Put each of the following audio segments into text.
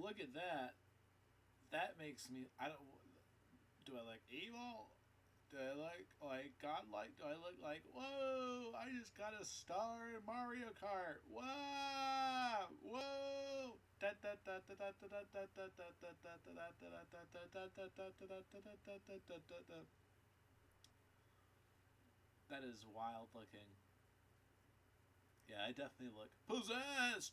look at that. That makes me. I don't. Do I like evil? Do I like godlike? Do I look like whoa? I just got a star in Mario Kart. Whoa! Whoa! That is wild looking. Yeah, I definitely look possessed.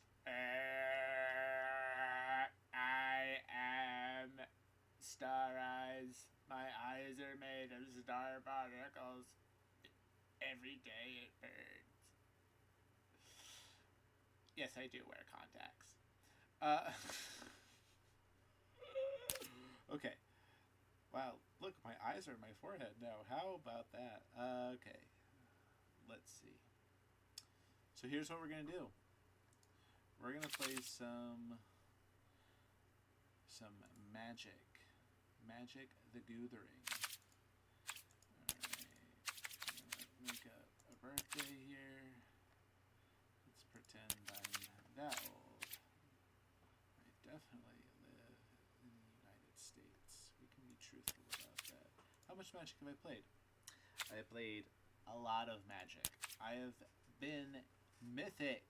I am Star Eyes. My eyes are made of star particles. Every day it burns. Yes, I do wear contacts. Okay. Wow, look, my eyes are in my forehead now. How about that? Okay. Let's see. So here's what we're going to do. We're going to play some Magic. Magic the Gathering. Alright. I'm going to make a birthday here. Let's pretend I'm that old. I definitely live in the United States. We can be truthful about that. How much Magic have I played? I have played a lot of Magic. I have been Mythic.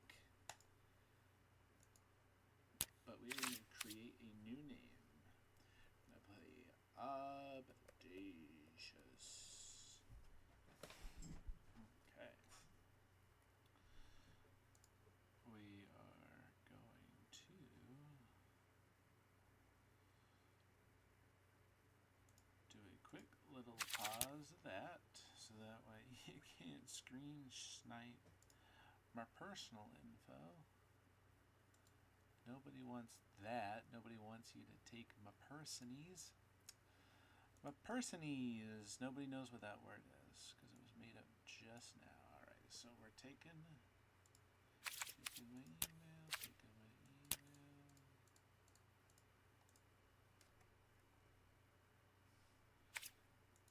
But we're going to create a new name. I'm going to play Audacious. Okay. We are going to do a quick little pause of that so that way you can't screen snipe my personal info. Nobody wants that. Nobody wants you to take my personies. My personies. Nobody knows what that word is because it was made up just now. Alright, so we're taking my email, taking my email.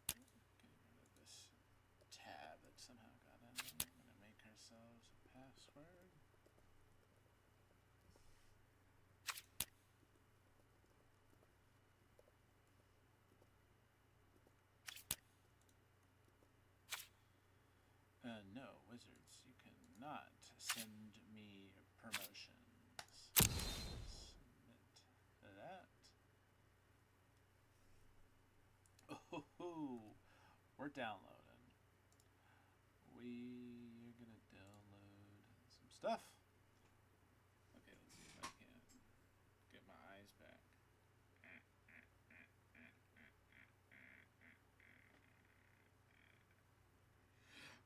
Getting rid of this tab that somehow got in there. We're going to make ourselves a password. No, wizards, you cannot send me promotions. Submit that. Oh, we're downloading. We're gonna download some stuff. Okay, let's see if I can get my eyes back.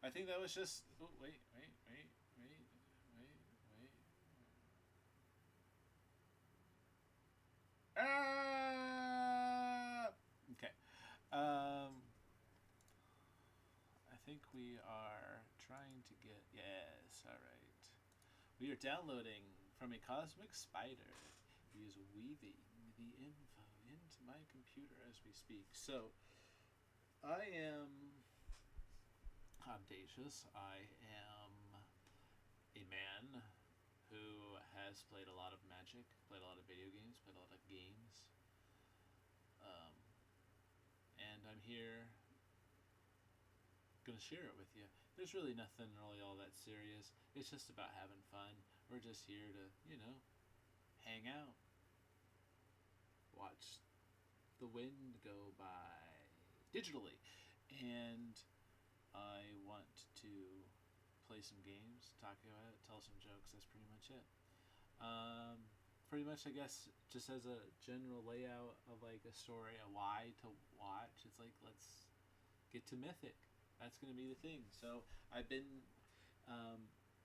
I think that was just. Oh, wait. Okay. I think we are trying to get. Yes, alright. We are downloading from a cosmic spider. He is weaving the info into my computer as we speak. So, I am audacious. I am a man who has played a lot of Magic, played a lot of video games, played a lot of games. And I'm here gonna share it with you. There's really nothing really all that serious. It's just about having fun. We're just here to, hang out. Watch the wind go by digitally. And I want to play some games, talk about it, tell some jokes. That's pretty much it. Pretty much, I guess, just as a general layout of like a story, a why to watch. It's like, let's get to Mythic. That's going to be the thing. So I've been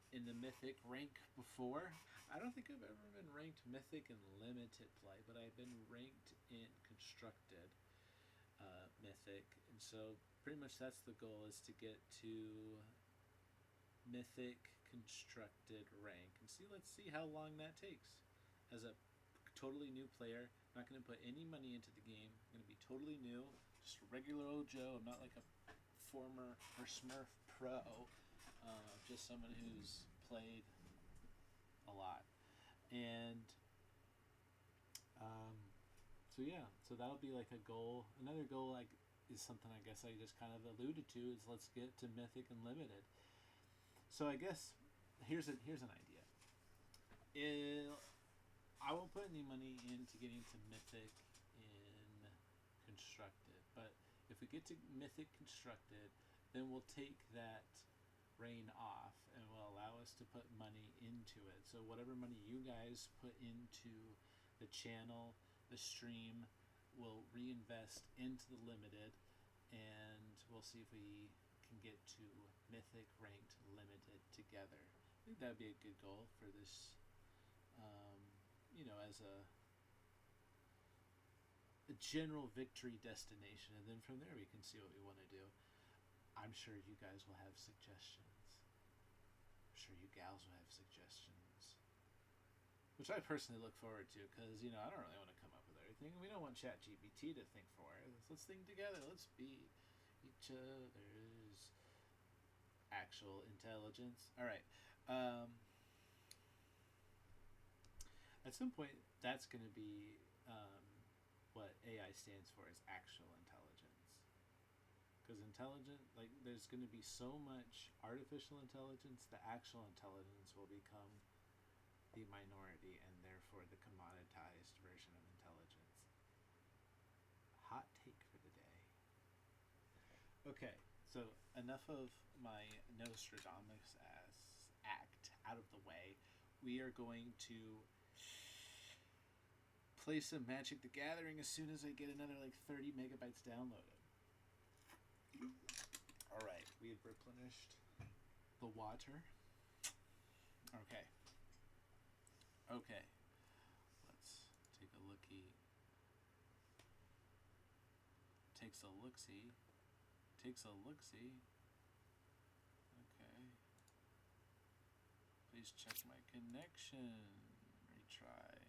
in the Mythic rank before. I don't think I've ever been ranked Mythic in limited play, but I've been ranked in constructed Mythic. And so pretty much that's the goal, is to get to Mythic constructed rank. And let's see how long that takes. As a totally new player, I'm not going to put any money into the game. I'm going to be totally new, just a regular old Joe. I'm not like a former or Smurf pro, just someone who's played a lot. And So yeah, so that'll be like a goal. Another goal like is something I guess I just kind of alluded to is let's get to Mythic and Limited. So I guess here's an idea. I won't put any money into getting to Mythic in Constructed, but if we get to Mythic Constructed, then we'll take that reign off and will allow us to put money into it. So whatever money you guys put into the channel, the stream, we'll reinvest into the Limited, and we'll see if we can get to Mythic ranked Limited together. I think that'd be a good goal for this, as a general victory destination, and then from there we can see what we want to do. I'm sure you guys will have suggestions. I'm sure you gals will have suggestions, which I personally look forward to, because I don't really want to come up with everything. We don't want ChatGPT to think for us. Let's think together. Let's be each other's actual intelligence. All right. At some point, that's going to be what AI stands for, is actual intelligence. Because there's going to be so much artificial intelligence, the actual intelligence will become the minority, and therefore the commoditized version of intelligence. Hot take for the day. Okay, so enough of my Nostradamus act out of the way. We are going to play some Magic the Gathering as soon as I get another 30 megabytes downloaded. Alright, we have replenished the water. Okay. Let's take a lookie. Takes a look-see. Okay. Please check my connection. Retry.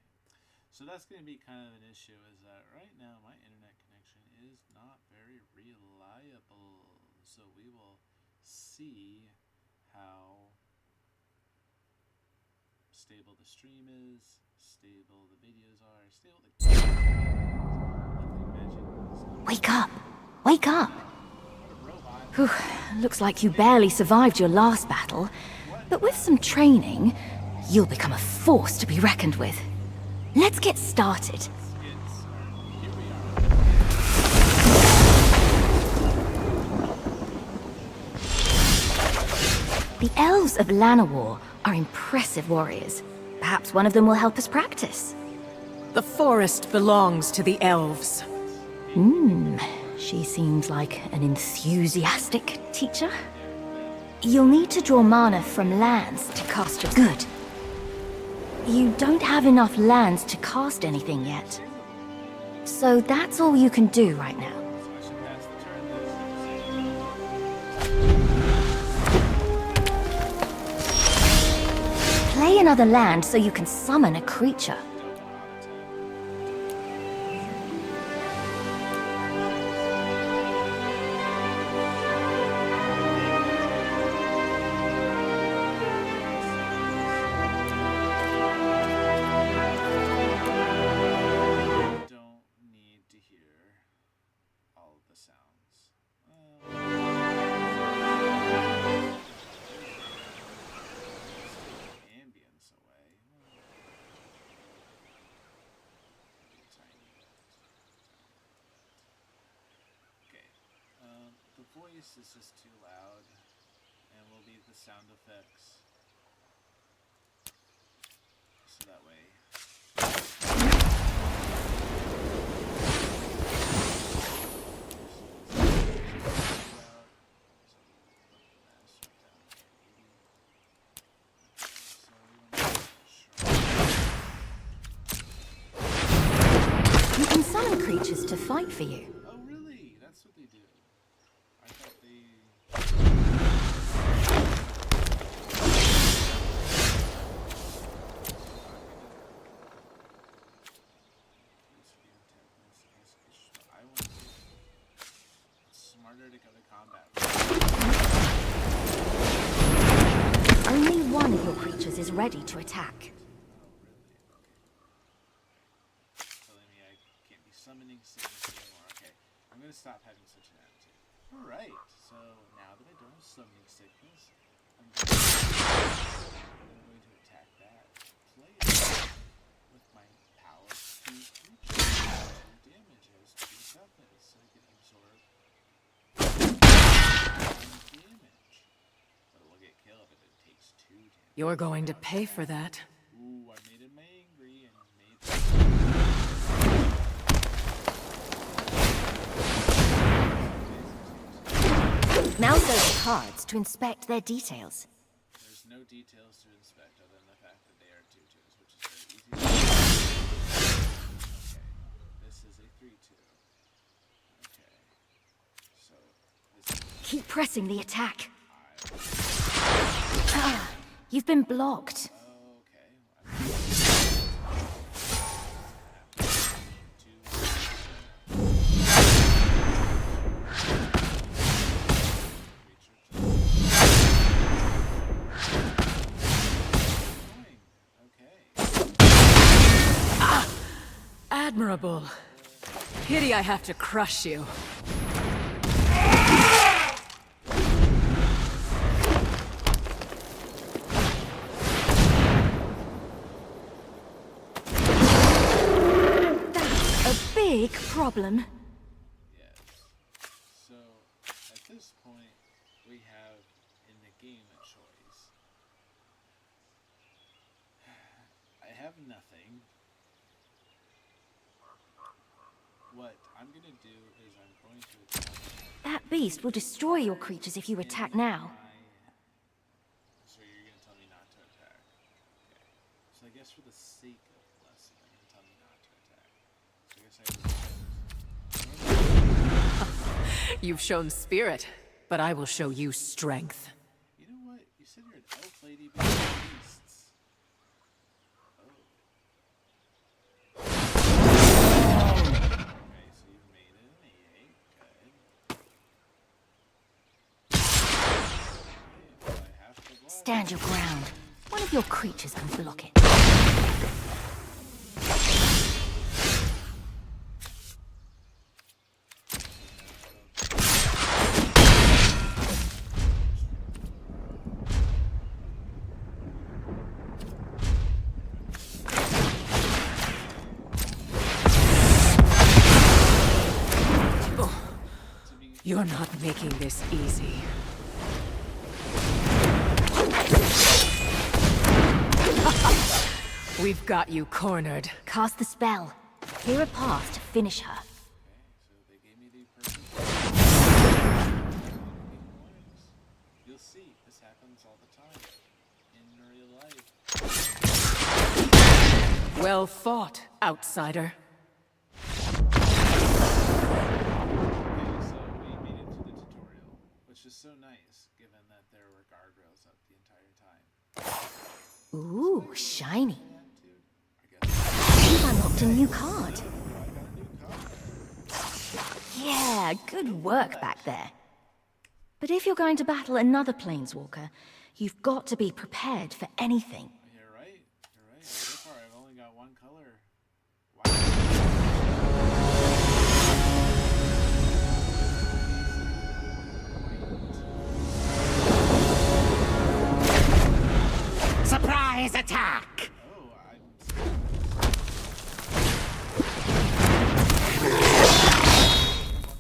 So that's going to be kind of an issue, is that right now my internet connection is not very reliable. So we will see how stable the stream is, stable the videos are, stable the... Wake up! Wake up! Whew, looks like you barely survived your last battle, but with some training, you'll become a force to be reckoned with. Let's get started. The elves of Llanowar are impressive warriors. Perhaps one of them will help us practice. The forest belongs to the elves. She seems like an enthusiastic teacher. You'll need to draw mana from lands to cast your good. You don't have enough lands to cast anything yet. So that's all you can do right now. Play another land so you can summon a creature. Voice is just too loud, and we'll leave the sound effects so that way you can summon creatures to fight for you. Oh really? That's what they do. I thought they... It's smarter to go to combat. Only one of your creatures is ready to attack. Telling me I can't be summoning sickness anymore. Okay, I'm gonna stop having such an attitude. Alright, so now that I don't have summoning sickness, I'm going to attack that player with my power 2 creature. 2 damage as 2 toughness, so I can absorb 1 damage. But it will get killed if it takes 2 damage. You're going to pay for that. Ooh, I made him angry and made Mouse over cards to inspect their details. There's no details to inspect other than the fact that they are 2/2s, which is very easy. Okay, this is a 3/2. Okay, so this is Keep pressing the attack. Ah, you've been blocked. Admirable. Pity I have to crush you. That's a big problem. yes. So at this point, we have in the game a choice. I have nothing. What I'm gonna do is I'm going to attack. That beast will destroy your creatures if you attack now. So you're gonna tell me not to attack. Okay. So I guess for the sake of the lesson, I'm gonna tell me not to attack. So I guess You've shown spirit, but I will show you strength. you know what? You said you're an elf lady, but you're beasts. Oh. Okay, so you made it an 8. Good. Okay, well, I have to block. Stand your ground. One of your creatures can block it. You're not making this easy. We've got you cornered. Cast the spell. Clear a path to finish her. Okay, so they gave me the perfect. You'll see, this happens all the time in real life. Well fought, outsider. Okay, so we made it to the tutorial, which is so nice, given that there were guardrails up the entire time. Ooh, shiny. Attitude, I guess. You've unlocked a new card. I got a new card. Yeah, good work back there. But if you're going to battle another planeswalker, you've got to be prepared for anything. You're right. You're right. So far, I've only got one color. Wow. Surprise attack! Oh, I'm.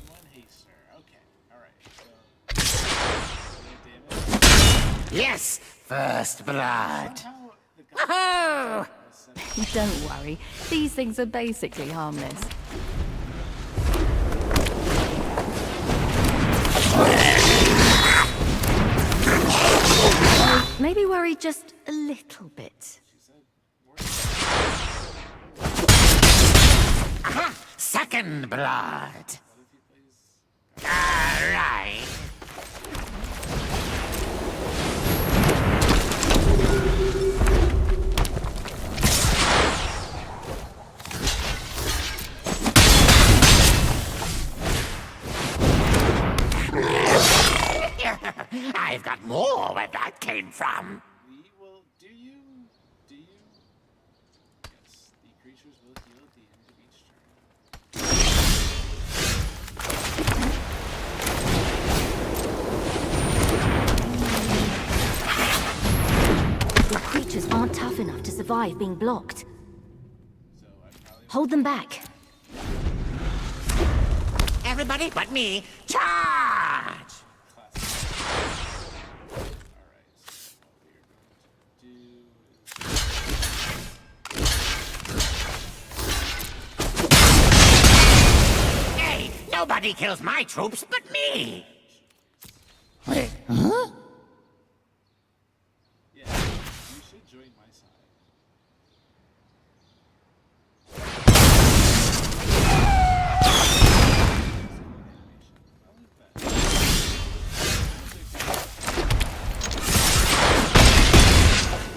One haster. Okay. All right. So. Damage. Yes, first blood. Somehow the Oh! Don't worry, these things are basically harmless. Maybe worry just a little bit. Aha! Second blood. Alright. I've got more where that came from. Well, do you? Yes, the creatures will heal at the end of each turn. survive being blocked. So I probably Hold them back. Everybody but me, charge! Alright, so what we are going to do is... Hey, nobody kills my troops but me! Wait, huh? Yeah, you should join my side. I like that.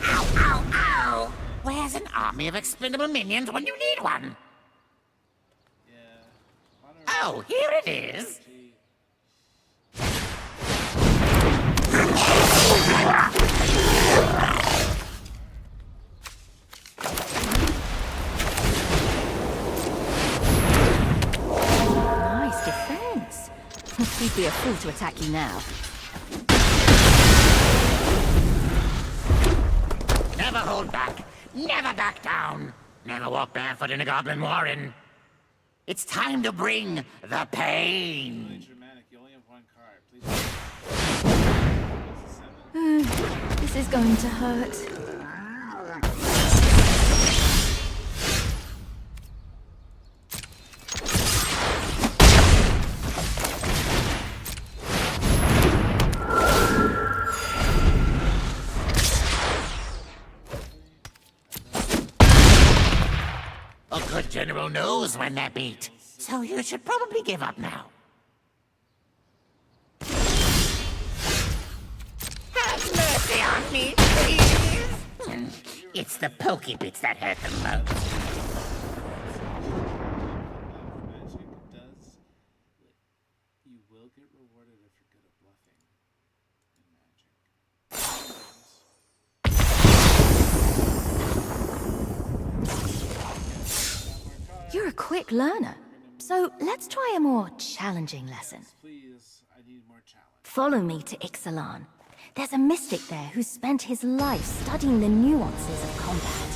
Ow, ow, ow! Where's an army of expendable minions when you need one? Yeah. Oh, here it is! Nice defense. He'd be a fool to attack you now. Never hold back. Never back down. Never walk barefoot in a goblin warren. It's time to bring the pain. Really dramatic. You only have one card. Please. This is going to hurt. A good general knows when they're beat. So you should probably give up now. Have mercy on me, please. It's the pokey bits that hurt the most. Magic does. You will get rewarded if you're good at bluffing in magic. You're a quick learner. So let's try a more challenging lesson. Please, I need more challenge. Follow me to Ixalan. There's a mystic there who spent his life studying the nuances of combat.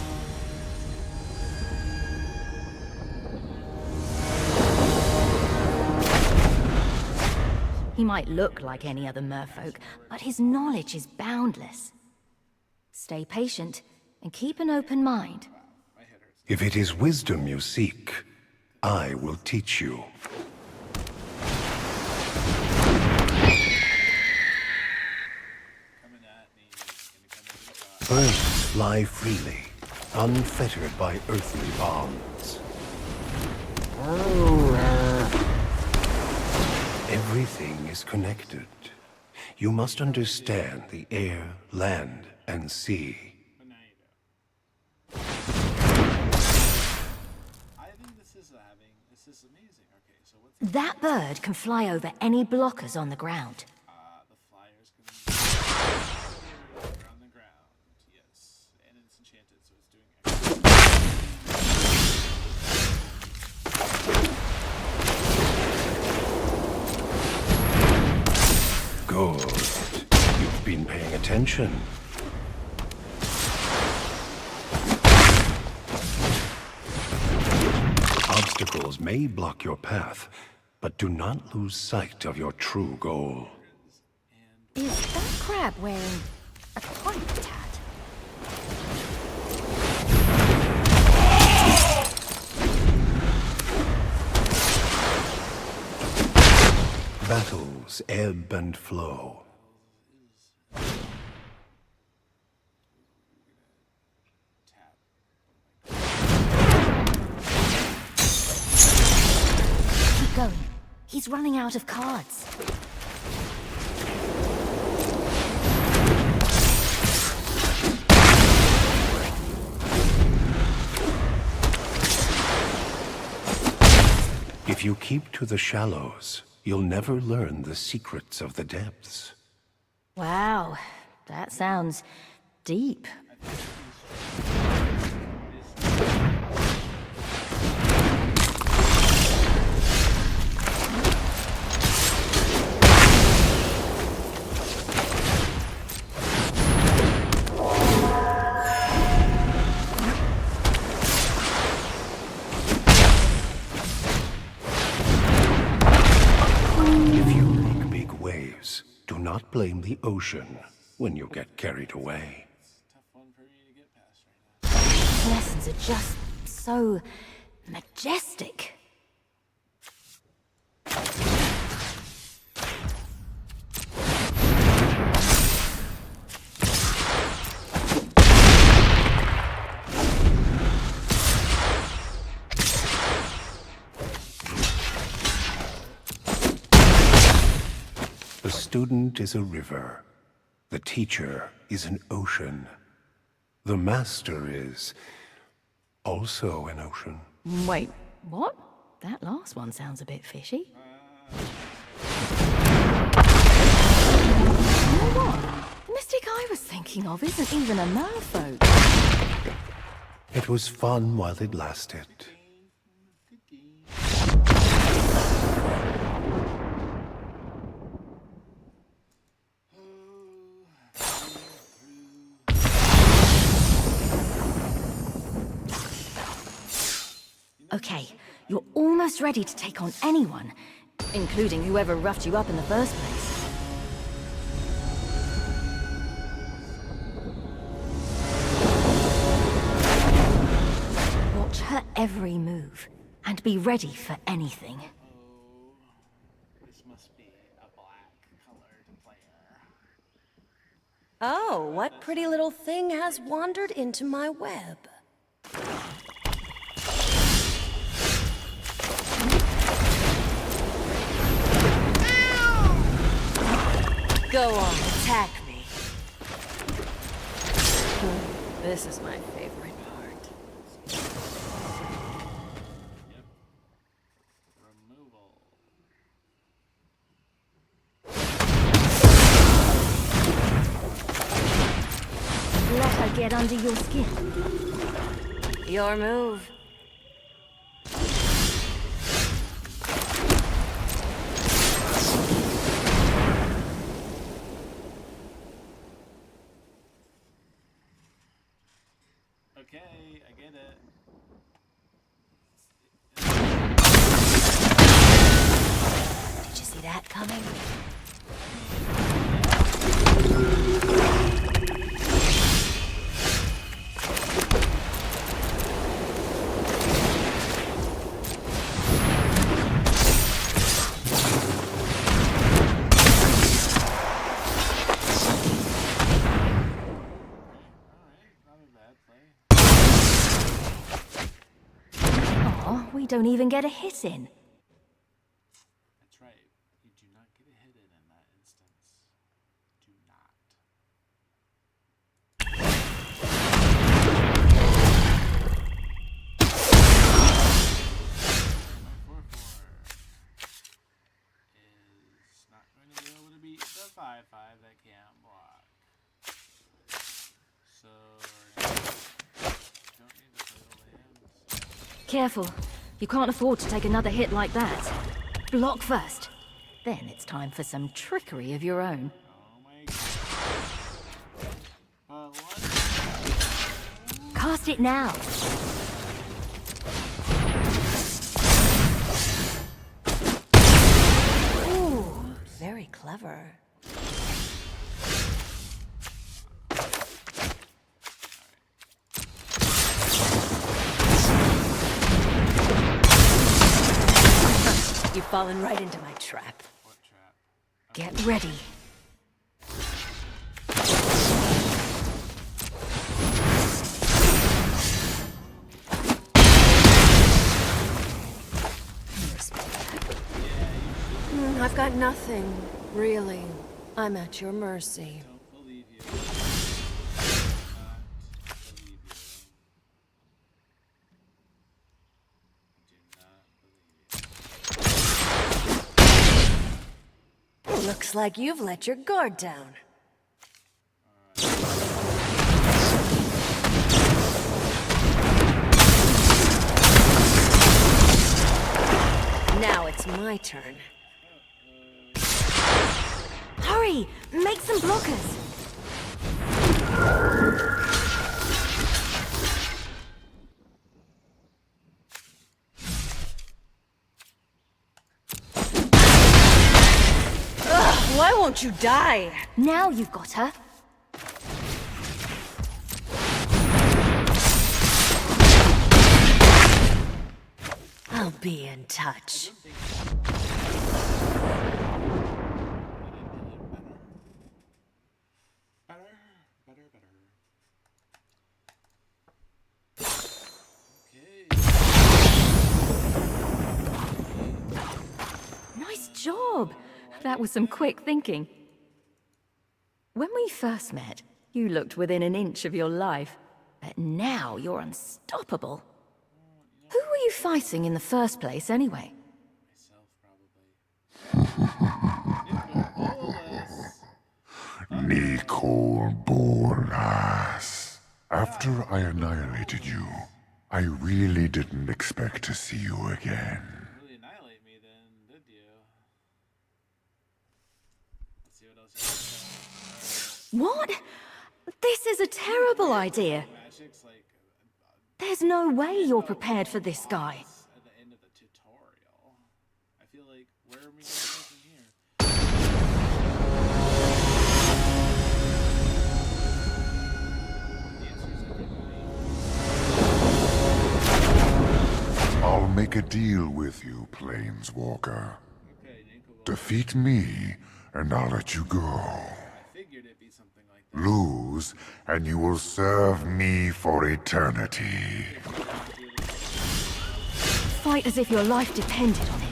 He might look like any other merfolk, but his knowledge is boundless. Stay patient and keep an open mind. If it is wisdom you seek, I will teach you. Coming at me. Birds fly freely, unfettered by earthly bonds. Everything is connected. You must understand the air, land, and sea. But now you do. I think this is amazing. Okay, so what's That bird can fly over any blockers on the ground. the flyers can be on the ground. Yes, and it's enchanted, so it's doing Good. You've been paying attention. Obstacles may block your path, but do not lose sight of your true goal. Is that crab wearing a pipe tat? Battles ebb and flow. Keep going. He's running out of cards. If you keep to the shallows, you'll never learn the secrets of the depths. Wow, that sounds deep. not blame the ocean when you get carried away. Tough one for me to get past right now. These lessons are just so majestic. The student is a river. The teacher is an ocean. The master is also an ocean. Wait, what? That last one sounds a bit fishy. You know what? The mystic I was thinking of isn't even a merfolk. It was fun while it lasted. Okay, you're almost ready to take on anyone, including whoever roughed you up in the first place. Watch her every move, and be ready for anything. This must be a black-colored player. Oh, what pretty little thing has wandered into my web? Go on, attack me. This is my favorite part. Yep. Removal. Let her get under your skin. Your move. Okay, I get it. Did you see that coming? We don't even get a hit in. That's right. You do not get a hit in that instance. Do not. My 4/4 is not going to be able to beat the 5/5 that can't block. So don't need to play the lands. Careful. You can't afford to take another hit like that. Block first. Then it's time for some trickery of your own. Oh my god. What? Cast it now. Ooh, very clever. You've fallen right into my trap. What trap? Get ready. I've got nothing, really. I'm at your mercy. Don't believe you. Looks like you've let your guard down. Now it's my turn. Hurry! Make some blockers! Why won't you die? Now you've got her. I'll be in touch. Nice job. That was some quick thinking. When we first met, you looked within an inch of your life. But now you're unstoppable. Who were you fighting in the first place, anyway? Nicole Bolas. After I annihilated you, I really didn't expect to see you again. Really annihilate me then, did you? Let's see what else you got. What? This is a terrible idea. Magic's like There's no way you're prepared for this guy. at the end of the tutorial. I feel like, where are we going from here? The answer is everybody. I'll make a deal with you, Planeswalker. Okay, Nico, well, Defeat me, and I'll let you go. I figured it'd be something like that. Lose, and you will serve me for eternity. Fight as if your life depended on it.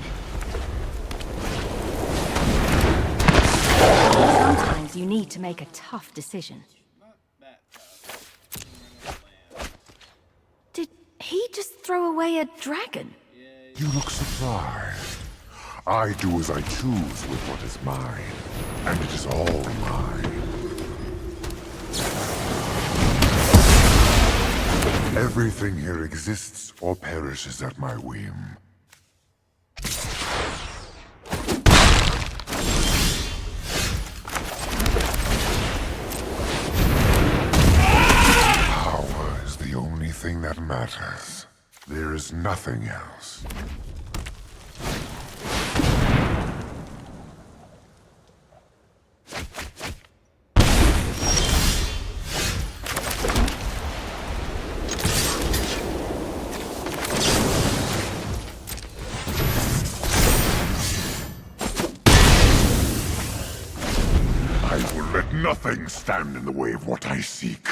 Sometimes you need to make a tough decision. Not that tough. Land. Did he just throw away a dragon? You look surprised. I do as I choose with what is mine, and it is all mine. Everything here exists or perishes at my whim. Power is the only thing that matters. There is nothing else. I will let nothing stand in the way of what I seek.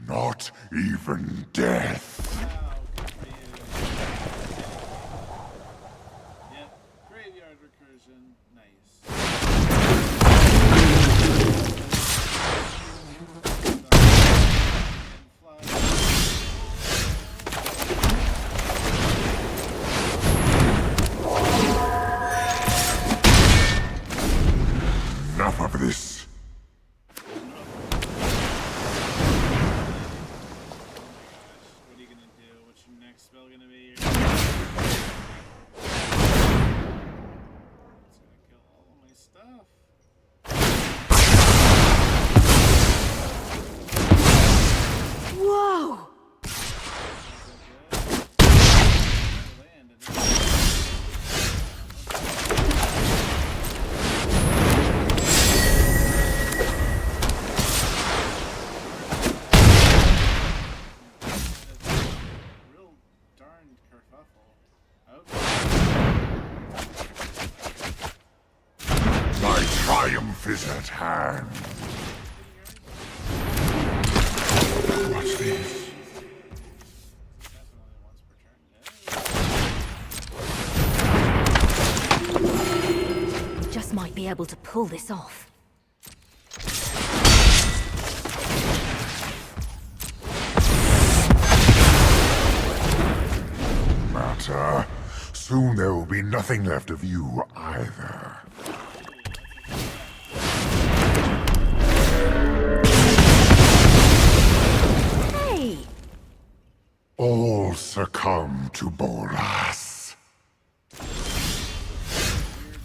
Not even death. Yep, graveyard recursion, nice. Enough of this. What are you gonna do? What's your next spell gonna be? It's gonna kill all of my stuff. Whoa! Land, and real darn kerfuffle. Okay. My triumph is at hand. Watch this. Definitely once per turn. Just might be able to pull this off. Matter. Soon there will be nothing left of you either. Hey! All succumb to Bolas. Weird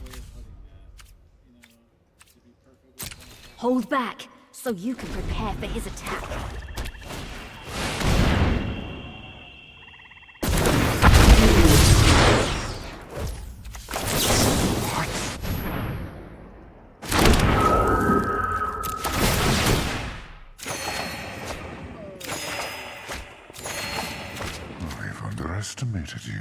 way of putting that. You know, to be perfectly honest. Hold back, so you can prepare for his attack. underestimated you.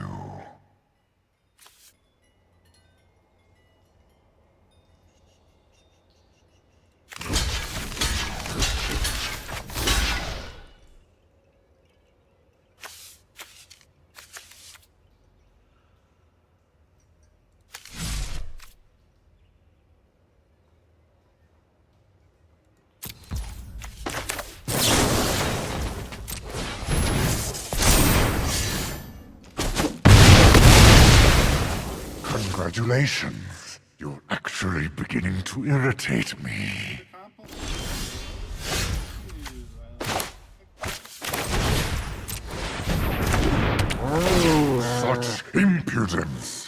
Congratulations. You're actually beginning to irritate me. Oh, such impudence!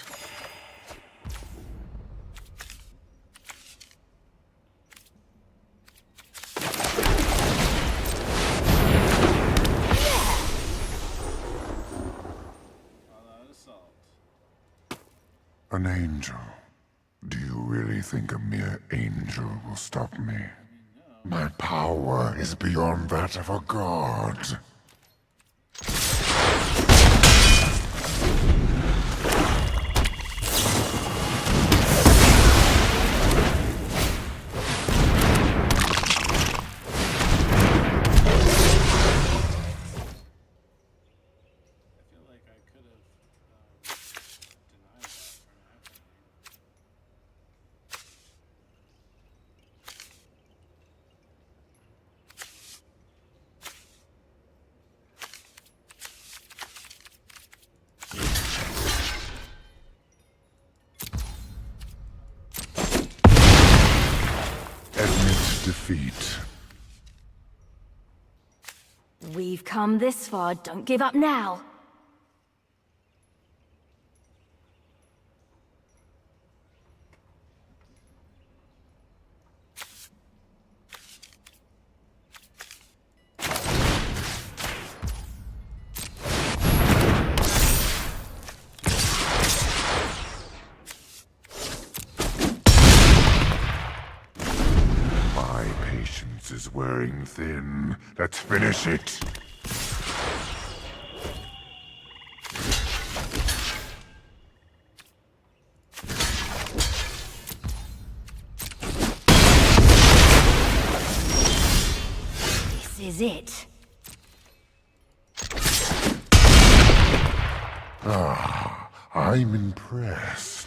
An angel. Do you really think a mere angel will stop me? My power is beyond that of a god. Defeat. We've come this far. Don't give up now. Is wearing thin. Let's finish it. This is it. Ah, I'm impressed.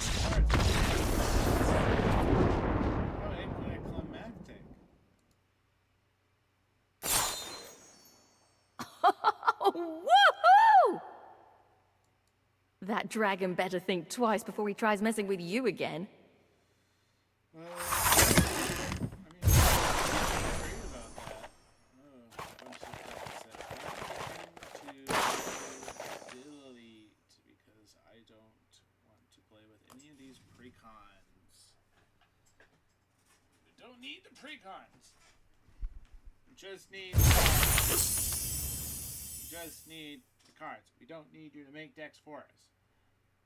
Woohoo! That dragon better think twice before he tries messing with you again. Need the precons. We just need the cards. We don't need you to make decks for us.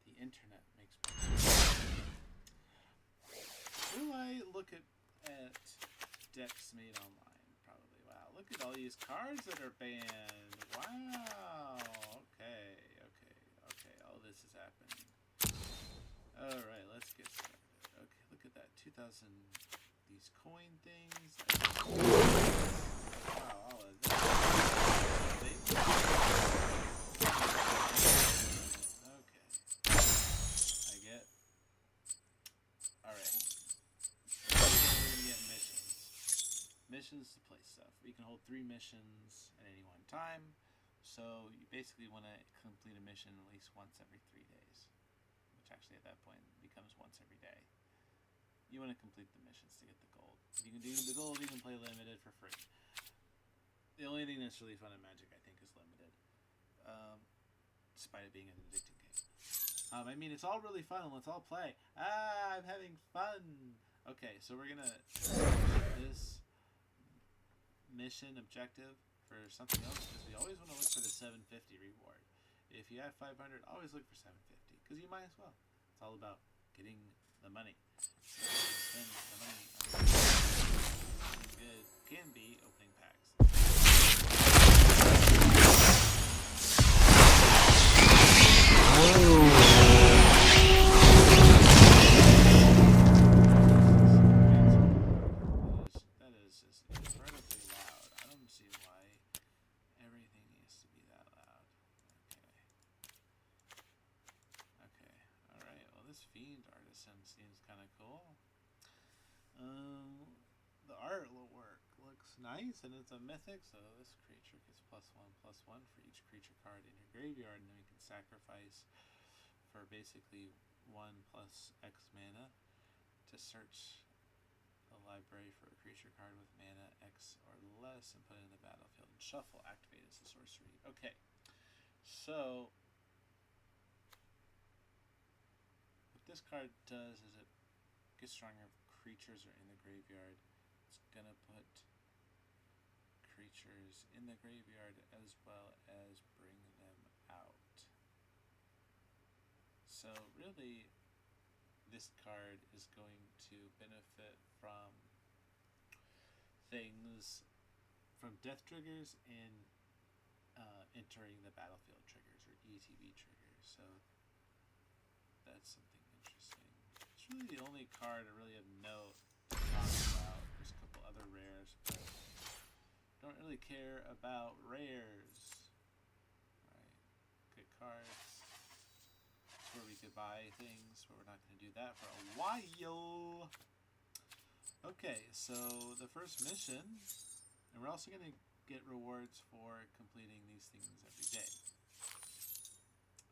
The internet makes sense. Will I look at decks made online? Probably. Wow, look at all these cards that are banned. Wow. Okay. All this is happening. Alright, let's get started. Okay, look at that. 2000 these coin things. Wow, all of that. Okay. I get. Alright. We're gonna get missions. Missions to play stuff. We can hold 3 missions at any one time. So you basically want to complete a mission at least once every 3 days. Which actually at that point becomes once every day. You want to complete the missions to get the gold. If you can do the gold, you can play limited for free. The only thing that's really fun in Magic, I think, is limited. Despite it being an addicting game. I mean, it's all really fun. Let's all play. I'm having fun. Okay, so we're going to this mission objective for something else. Because we always want to look for the 750 reward. If you have 500, always look for 750. Because you might as well. It's all about getting the money. Spend the money on good can be opening packs. Fiend Artisan seems kind of cool. The artwork looks nice, and it's a mythic, so this creature gets +1/+1 for each creature card in your graveyard, and then you can sacrifice for basically 1 plus X mana to search the library for a creature card with mana X or less and put it in the battlefield and shuffle. Activate as a sorcery. Okay, so what this card does is it gets stronger if creatures are in the graveyard. It's gonna put creatures in the graveyard as well as bring them out. So really, this card is going to benefit from things, from death triggers and entering the battlefield triggers, or ETB triggers. So that's something interesting. It's really the only card I really have note to talk about. There's a couple other rares, but don't really care about rares. Right? Good cards. That's where we could buy things, but we're not going to do that for a while. Okay, so the first mission, and we're also going to get rewards for completing these things every day.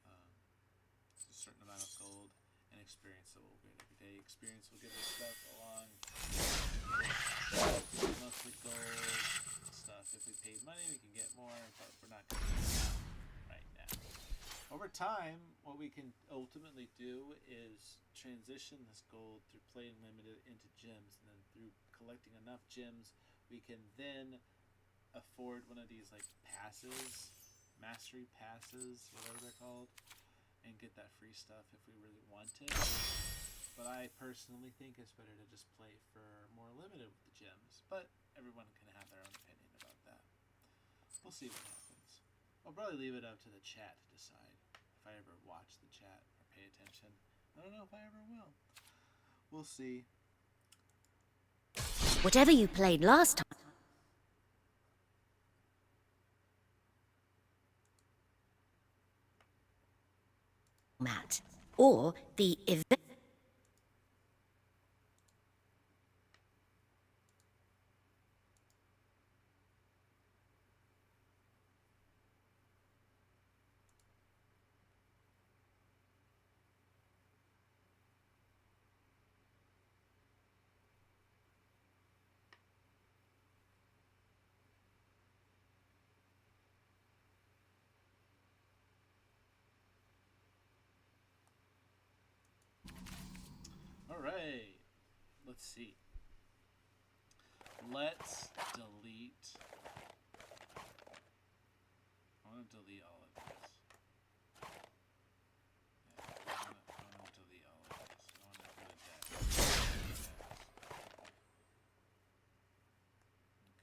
A certain amount of gold and experience that we'll get every day. Experience will get us stuff along mostly gold stuff. If we paid money, we can get more, but we're not going to do that right now. Over time, what we can ultimately do is transition this gold through playing limited into gems, and then through collecting enough gems, we can then afford one of these like passes, mastery passes, whatever they're called, and get that free stuff if we really want it. But I personally think it's better to just play for more limited with the gems, but everyone can have their own opinion about that. We'll see what happens. I'll probably leave it up to the chat to decide if I ever watch the chat or pay attention. I don't know if I ever will. We'll see. Whatever you played last time. Matt, or the event. Alright, let's see. Let's delete. I want to delete all of this. Yeah, I want to delete all of this. I want to go to death.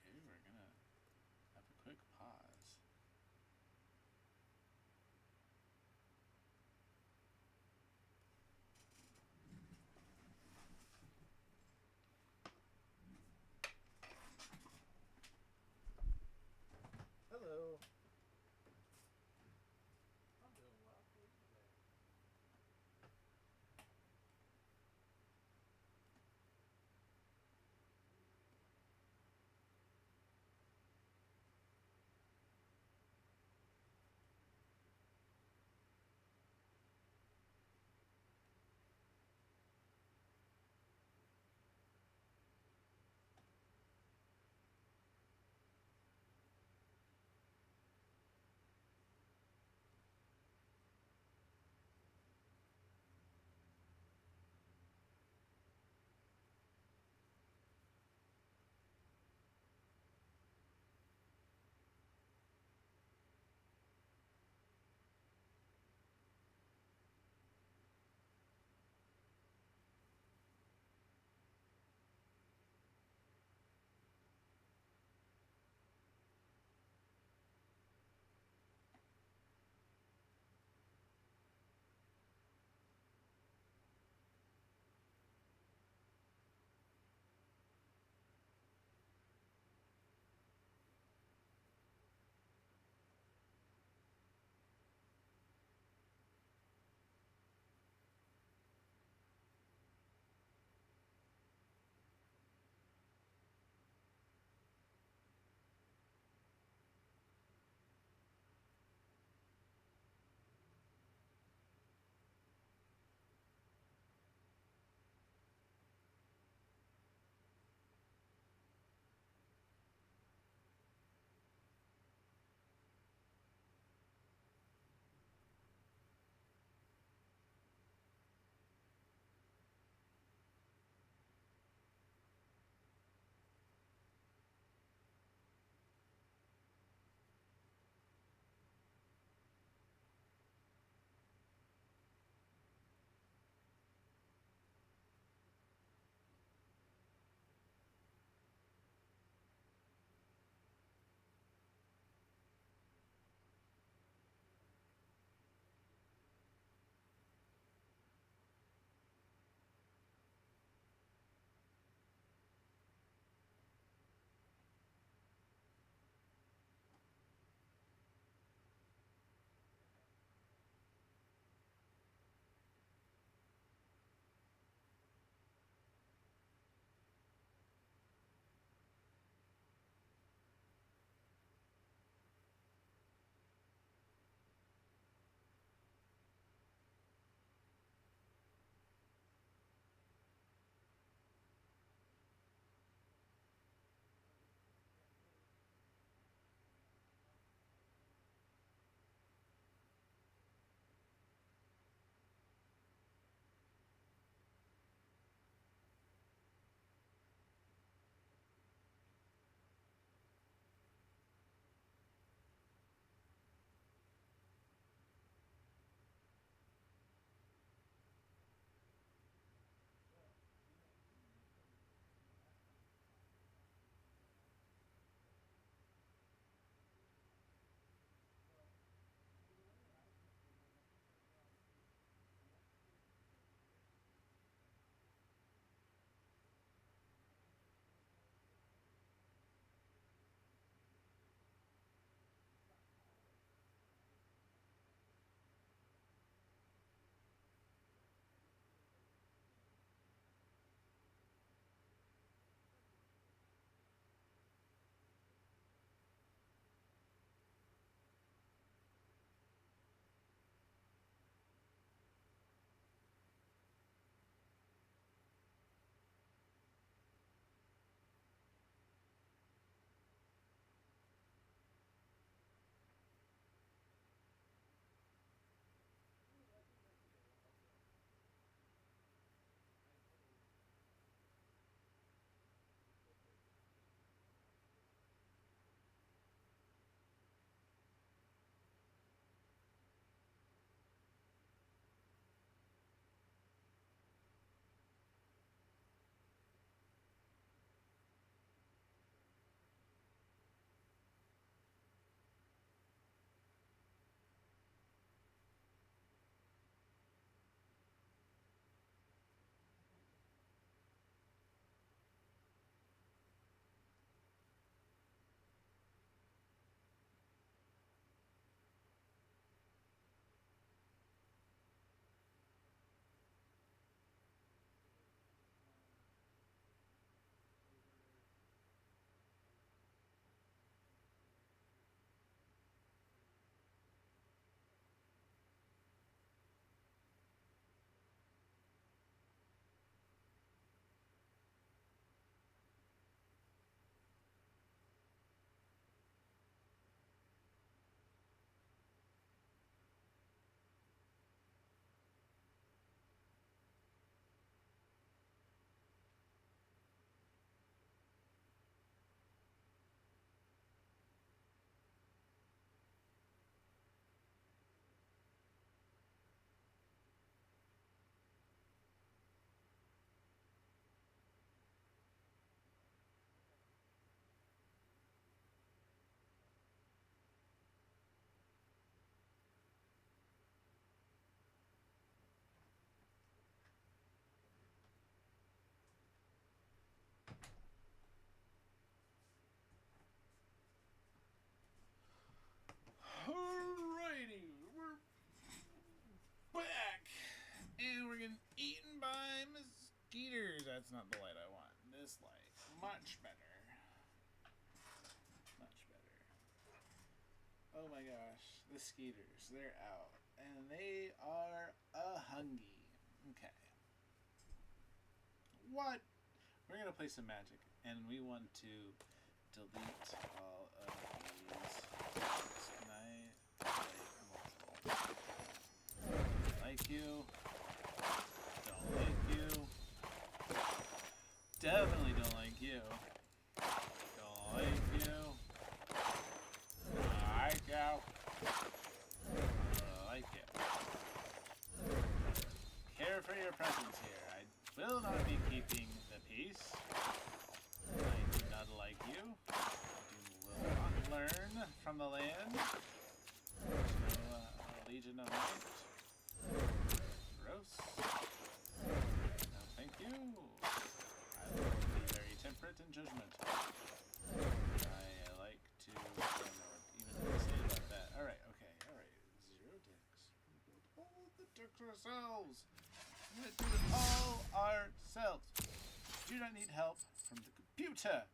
Okay, we're gonna have a quick pause. Hello. Skeeters! That's not the light I want. This light. Much better. Much better. Oh my gosh. The Skeeters. They're out. And they are a hungy. Okay. What? We're going to play some Magic. And we want to delete all of these. Can I play multiple? Like you. Don't like you. Definitely don't like you. Don't like you. Like you. Like you. Care for your presence here. I will not be keeping the peace. I do not like you. You will not learn from the land. So, Legion of Night. Gross. No, thank you. I will be very temperate and judgmental. I like to... I don't know what even to say about that. Alright, okay, alright. 0 decks. We build all the decks ourselves. I'm going to do it all ourselves. Do not need help from the computer.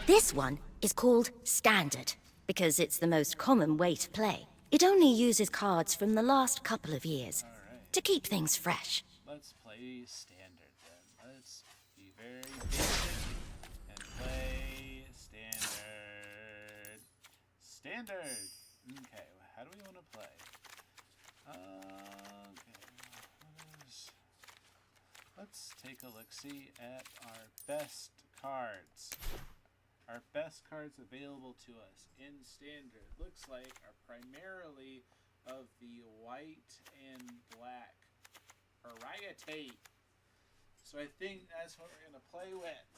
This one is called Standard, because it's the most common way to play. It only uses cards from the last couple of years, to keep things fresh. Let's play Standard then. Let's be very basic and play Standard. Standard! Okay, how do we want to play? Let's take a look-see at our best cards. Our best cards available to us in Standard looks like are primarily of the white and black variety. So I think that's what we're going to play with.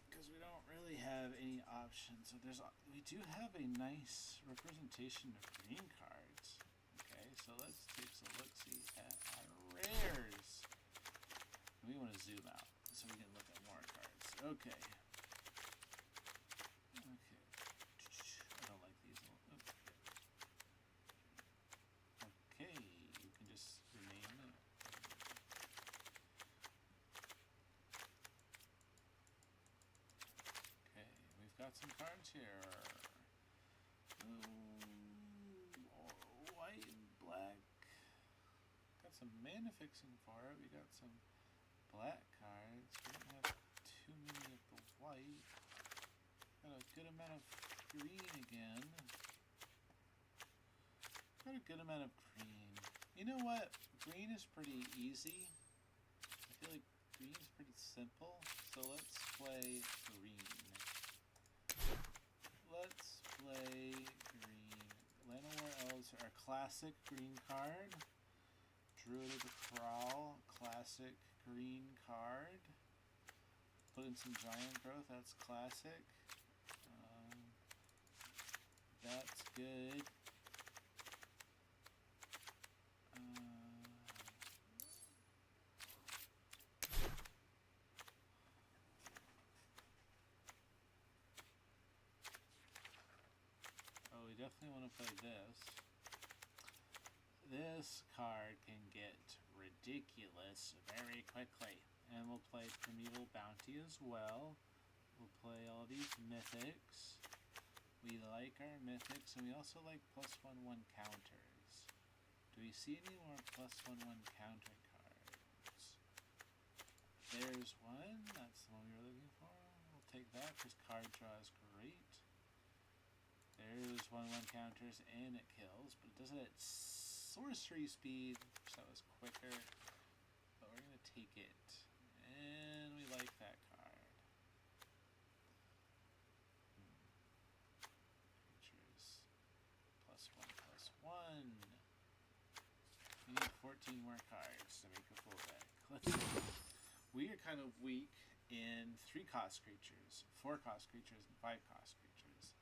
Because we don't really have any options. So we do have a nice representation of green cards. Okay, so let's take a look-see at our rares. We want to zoom out so we can look at more cards. Okay. Okay. I don't like these. Okay, you can just remain. Okay, we've got some cards here. White and black. Got some mana fixing for it. We got some black cards. We don't have too many of the white. Got a good amount of green again. Got a good amount of green. You know what? Green is pretty easy. I feel like green is pretty simple. So let's play green. Let's play green. Llanowar Elves are a classic green card. Druid of the Crawl, classic green card. Put in some giant growth, that's classic. That's good. Oh, we definitely want to play this. This card can get ridiculous very quickly. And we'll play Primeval Bounty as well. We'll play all these Mythics. We like our Mythics, and we also like +1/1 counters. Do we see any more +1/1 counter cards? There's one. That's the one we were looking for. We'll take that because card draw is great. There's 1/1 counters, and it kills, but it does it at sorcery speed, so that was quicker. But we're going to take it. And we like that card. Creatures. +1/+1. We need 14 more cards to make a full deck. Let's see. We are kind of weak in 3-cost creatures, 4-cost creatures, and 5-cost creatures.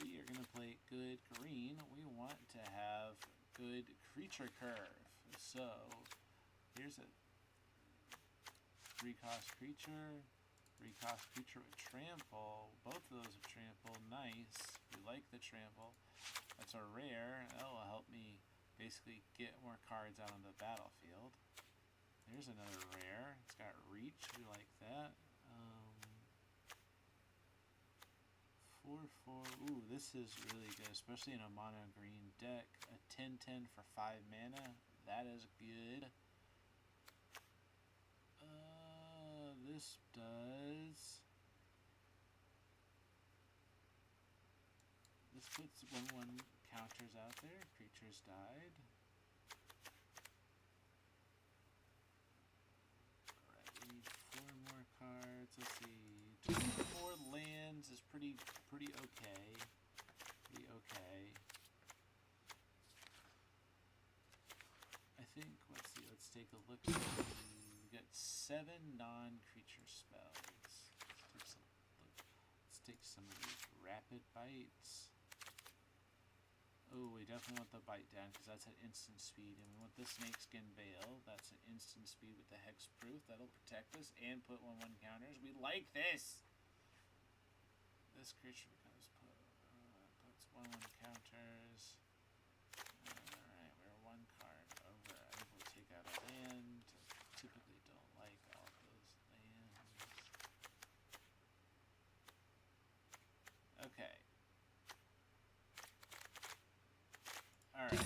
We are going to play good green. We want to have good creature curve. So, here's a 3-cost creature, 3-cost creature with trample. Both of those have trample. Nice. We like the trample. That's a rare. That will help me basically get more cards out on the battlefield. There's another rare. It's got reach. We like that. 4/4. Ooh, this is really good, especially in a mono green deck. A 10/10 for 5 mana. That is good. This does. This puts 1/1 counters out there. Creatures died. Alright, we need 4 more cards. Let's see. 24 lands is pretty okay. Pretty okay. I think, let's see, let's take a look. We got 7 non-creature spells. Let's take some of these rapid bites. Oh, we definitely want the bite down because that's an instant speed, and we want the snakeskin veil. That's an instant speed with the hexproof. That'll protect us and put 1/1 counters. We like this. This creature becomes puts 1/1 counters. Alright, we're 1 card over. I think we'll take out a land. Typically don't like all those lands. Okay. Alright.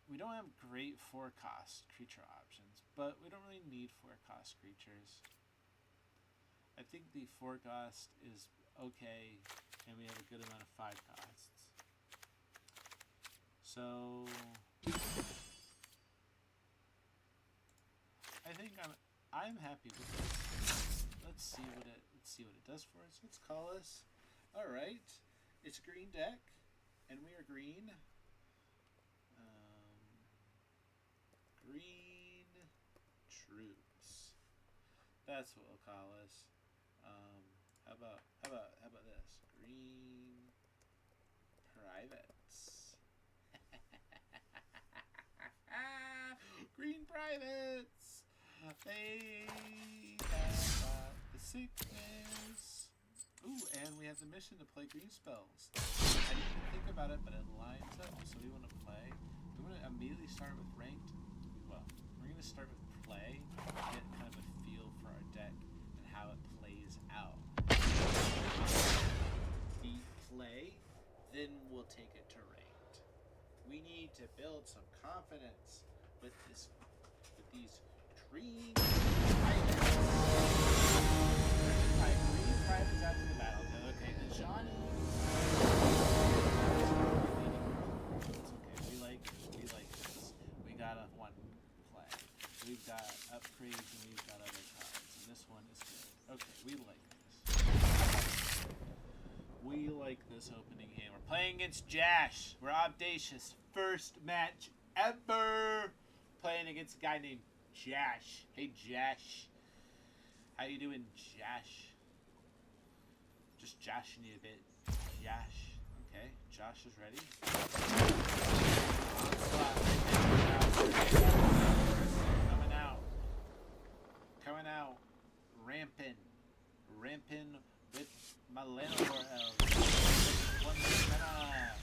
We don't have great 4-cost creature options, but we don't really need 4-cost creatures. I think the 4-cost is okay, and we have a good amount of 5 costs. So I think I'm happy with this. Let's see what it does for us. Let's call us. All right, it's a green deck, and we are green. Green troops. That's what we'll call us. How about this? Green privates. Green privates. They have the sickness. Ooh, and we have the mission to play green spells. I didn't even think about it, but it lines up. So we want to play. We want to immediately start with ranked. Well, we're going to start with play, get kind of a feel for our deck and how it plays out. Beat play, then we'll take it to ranked. We need to build some confidence with these green privates. Green privates out to the battlefield. Okay, the Johnny. It's okay. We like this. We got a 1 play. We've got upgrades and we've got other cards. And this one is good. Okay, we like this. We like this opening hand. We're playing against Jash. We're audacious. First match ever. Playing against a guy named Jash. Hey Jash. How you doing, Jash? Just joshing you a bit. Jash. Okay, Josh is ready. Coming out. Ramping with my Lenore elves. 1 mana.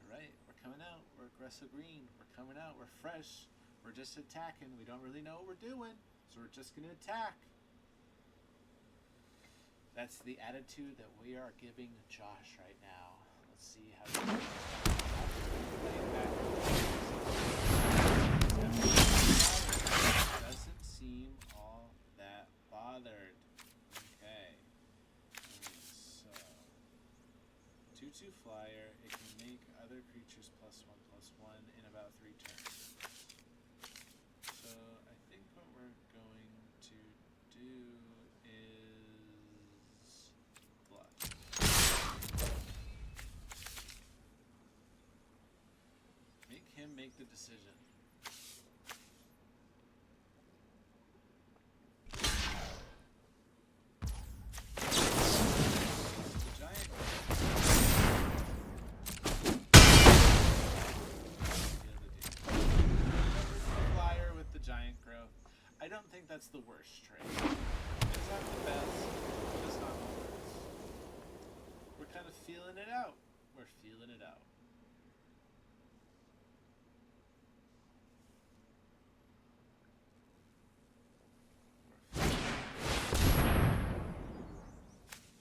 Alright, we're coming out. We're aggressive green. We're coming out. We're fresh. We're just attacking. We don't really know what we're doing, so we're just going to attack. That's the attitude that we are giving Josh right now. Let's see how he doesn't seem all that bothered. Okay. So 2/2 flyer. It can make other creatures +1/+1 in about 3 turns. So I think what we're going to do is bluff. Make him make the decision. I don't think that's the worst trade. It's not the best, but it's not the worst. We're kind of feeling it out. We're feeling it out.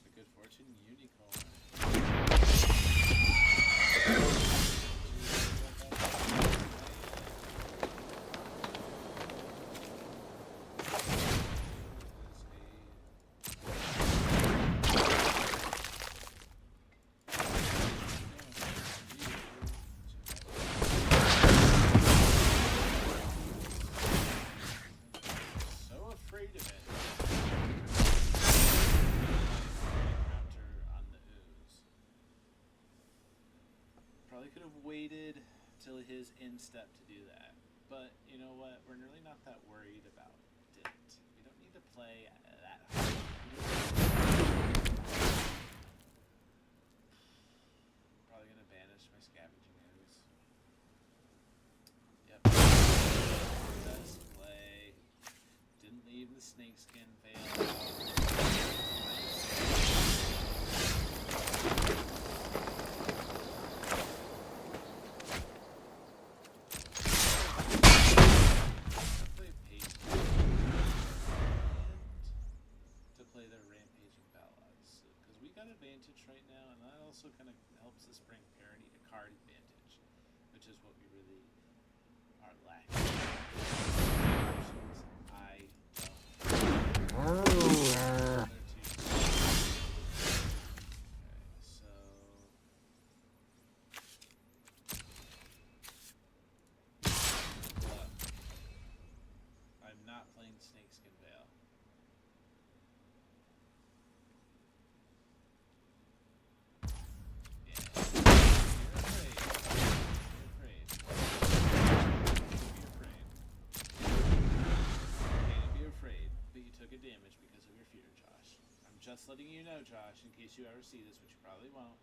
The Good Fortune Unicorn. Waited till his instep to do that, but you know what? We're really not that worried about it. We don't need to play that hard. Probably gonna banish my scavenging ooze. Yep. Best play. Didn't leave the snakeskin veil. Advantage right now, and that also kind of helps us bring parity to card advantage, which is what we really are lacking. Options, I don't. Okay, so I'm not playing Snakeskin Veil. Damage because of your fear, Josh. I'm just letting you know, Josh, in case you ever see this, which you probably won't.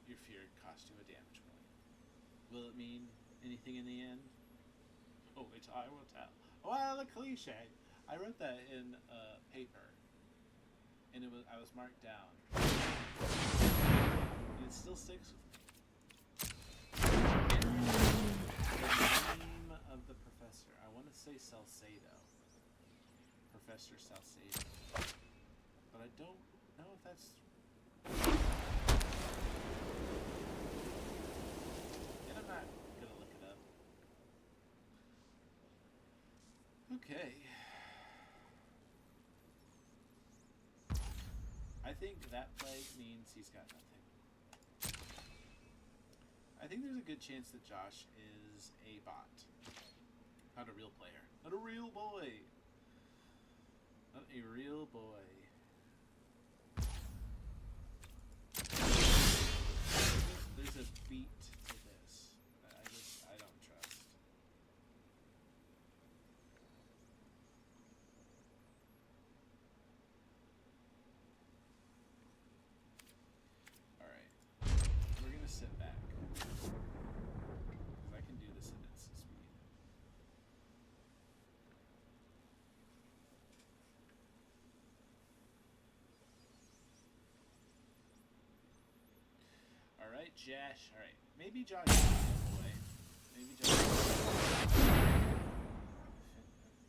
Your fear cost you a damage point. Will it mean anything in the end? Only time will tell. Well, a cliche. I wrote that in paper, and I was marked down. And it still sticks with me. The name of the professor. I want to say Salcedo. Professor Salcedo. But I don't know if that's... And I'm not going to look it up. Okay. I think that play means he's got nothing. I think there's a good chance that Josh is a bot. Not a real player. Not a real boy. Not a real boy. There's a beat to this. I don't trust. Alright. We're gonna sit back. Because I can do this at instant speed. Alright, Josh. Alright. Maybe Josh is a boy. Maybe Josh is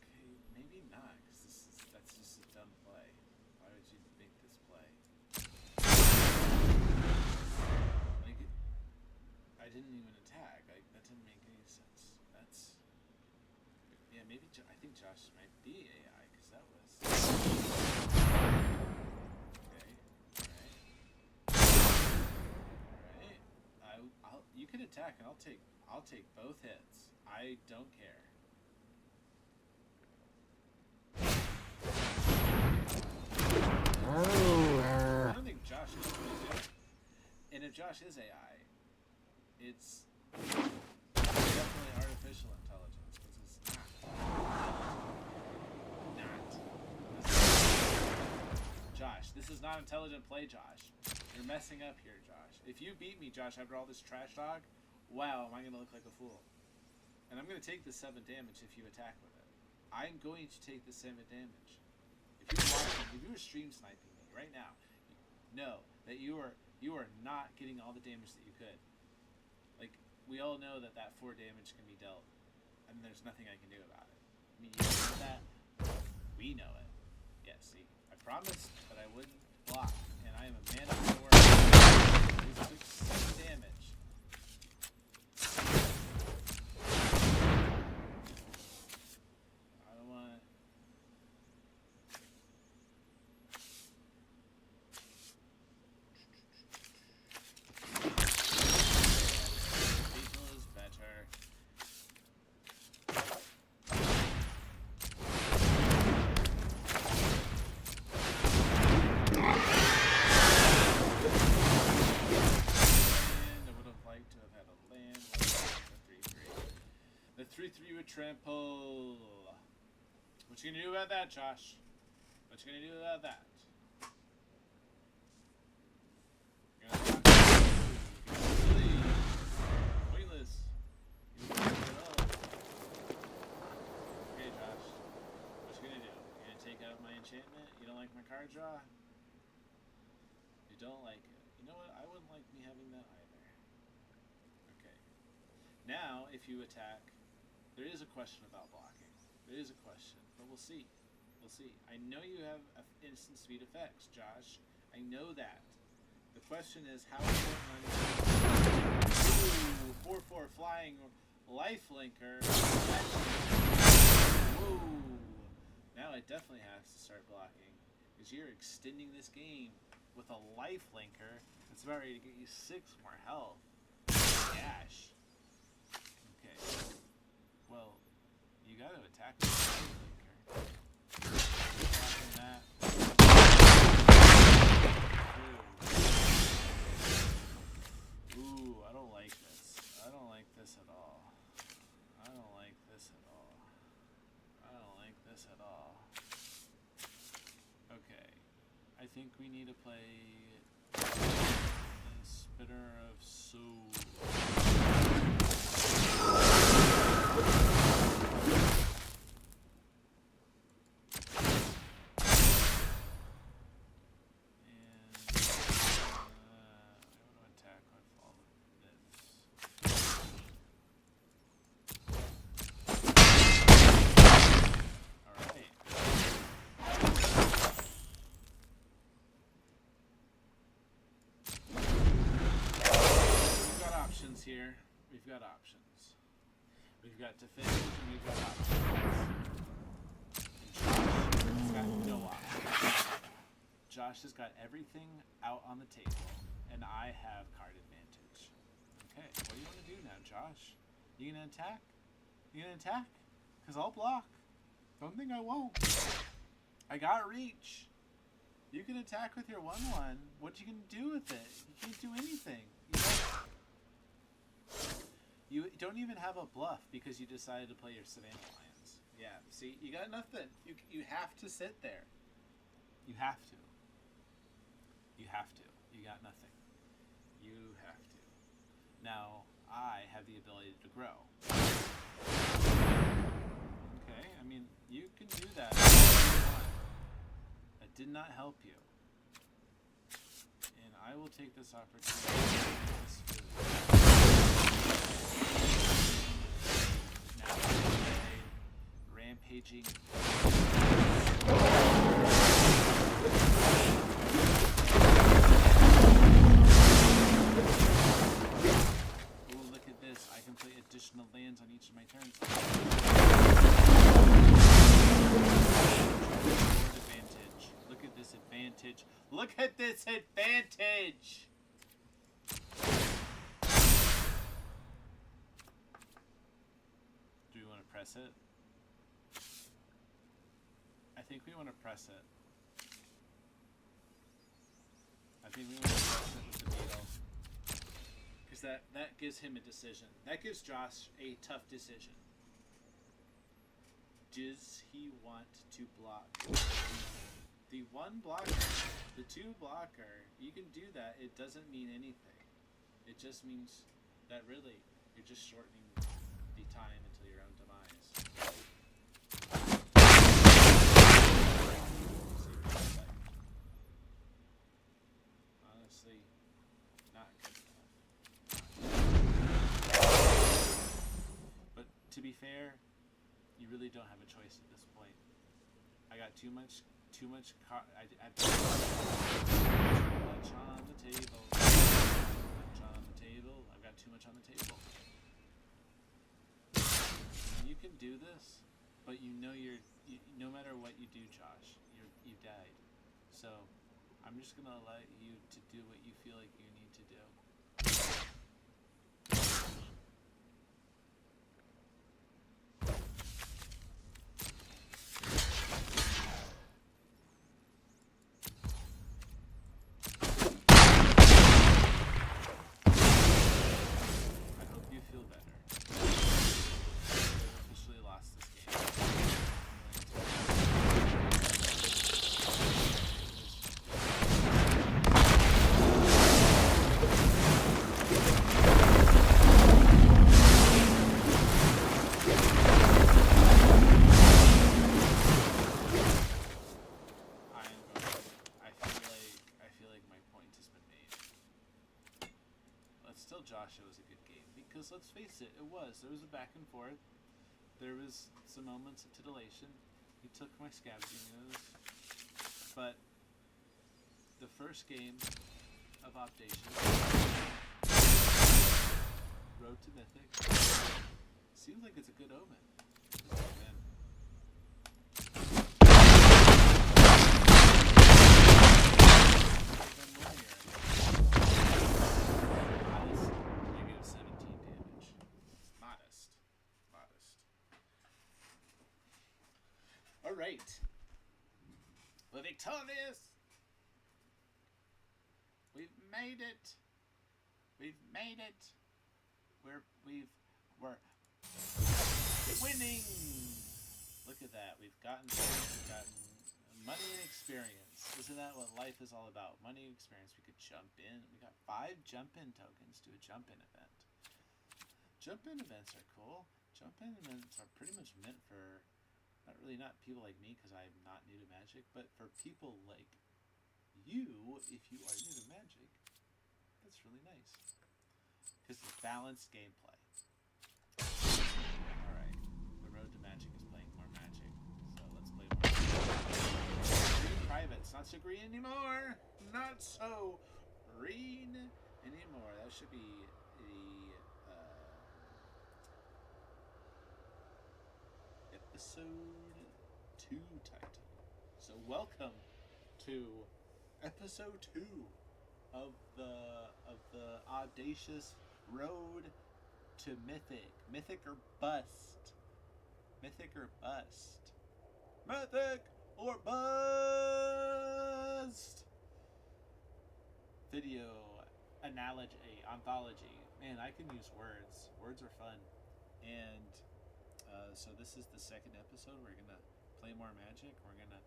okay, maybe not, because that's just a dumb play. Why would you make this play? Like, I didn't even attack. Like, that didn't make any sense. That's... Yeah, maybe... I think Josh might be AI, because that was... You can attack, and I'll take both hits. I don't care. I don't think Josh is AI. And if Josh is AI, it's definitely artificial intelligence, because it's not. Josh, this is not intelligent play, Josh. You're messing up here, Josh. If you beat me, Josh, after all this trash talk, wow, am I going to look like a fool. And I'm going to take the 7 damage if you attack with it. I'm going to take the 7 damage. If you were watching, if you were stream sniping me right now, know that you are not getting all the damage that you could. Like, we all know that 4 damage can be dealt, and there's nothing I can do about it. I mean, you know that. We know it. Yeah, see, I promised that I wouldn't block, and I am a man of my word. These took 7 damage. I don't want. Lethal is better. The 3/3 with trample. What you gonna do about that, Josh? What you gonna do about that? You're gonna really pointless. Okay, Josh. What you gonna do? You gonna take out my enchantment? You don't like my card draw? You don't like it. You know what? I wouldn't like me having that either. Okay. Now, if you attack, there is a question about blocking. There is a question, but we'll see. We'll see. I know you have instant speed effects, Josh. I know that. The question is, how important are you? 4/4 flying lifelinker. Whoa! Now I definitely have to start blocking, because you're extending this game with a lifelinker that's about ready to get you 6 more health. Gosh. Okay. Well, you gotta attack with the lifelinker. Attacking that. Ooh, I don't like this. I don't like this at all. I don't like this at all. I don't like this at all. Okay. I think we need to play the Spitter of Soul. Here, we've got options. We've got defend, and we've got options. And Josh has got no options. Josh has got everything out on the table, and I have card advantage. Okay, what do you want to do now, Josh? You gonna attack? You gonna attack? Because I'll block. Don't think I won't. I got reach. You can attack with your 1/1. What you gonna do with it? You can't do anything. You don't even have a bluff because you decided to play your Savannah Lions. Yeah, see, you got nothing. You have to sit there. You have to. You have to. You got nothing. You have to. Now, I have the ability to grow. Okay, I mean, you can do that if you want. That did not help you. And I will take this opportunity to take this food. Now rampaging. Ooh, look at this. I can play additional lands on each of my turns. Advantage. Look at this advantage. Look at this advantage! Do we want to press it? I think we want to press it. I think we want to press it with the beetle. Because that gives him a decision. That gives Josh a tough decision. Does he want to block? The 1 blocker, the 2 blocker, you can do that. It doesn't mean anything. It just means that really you're just shortening the time until you really don't have a choice at this point. I got too much I have too much on the table. I've got too much on the table. You can do this, but you know no matter what you do, Josh, you died. So I'm just gonna allow you to do what you feel like you need to do. I hope you feel better. I've officially lost this game. I feel like my point has been made. Let's tell Josh it was a good game, because let's face it, it was. There was a back and forth. There was some moments of titillation. He took my scavenging moves. But the first game of Optation, Road to Mythic, seems like it's a good omen. Man. Negative 17 damage. Modest. Alright. We're victorious! We've made it! We're winning! Look at that. We've gotten money and experience. Isn't that what life is all about? Money and experience. We could jump in. We got 5 jump-in tokens to a jump-in event. Jump-in events are cool. Jump-in events are pretty much meant for not people like me, because I'm not new to Magic, but for people like you, if you are new to Magic. That's really nice. Because it's balanced gameplay. Alright, the Road to Magic is playing more Magic. So let's play more Magic. Green Private's not so green anymore! Not so green anymore. That should be the episode 2 title. So welcome to episode 2 of the audacious road to Mythic. Mythic or bust. Mythic or bust. Mythic or bust. Video analogy, anthology. Man, I can use words. Words are fun. And so this is the second episode. We're gonna play more Magic. We're gonna,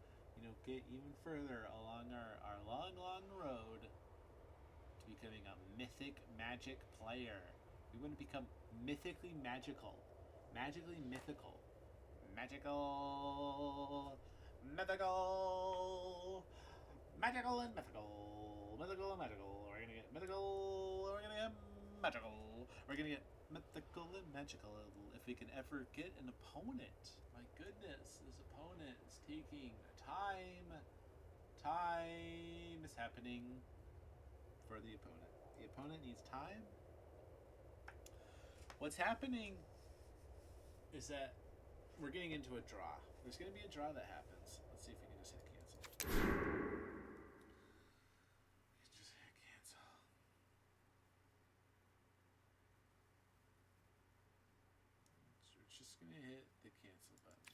get even further along our long road to becoming a mythic Magic player. We want to become mythically magical, magically mythical, magical and mythical, mythical and magical. We're gonna get mythical. We're gonna get magical. We're gonna get mythical and magical if we can ever get an opponent. My goodness, this opponent is taking time. Time is happening for the opponent. The opponent needs time. What's happening is that we're getting into a draw. There's going to be a draw that happens. Let's see if we can just hit cancel. Just hit cancel. So we're just going to hit the cancel button.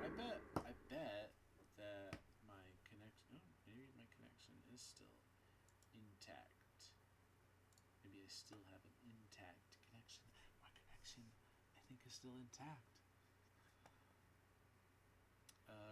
I bet that my connection, maybe my connection is still intact. Maybe I still have an intact connection. My connection, I think, is still intact. Alright.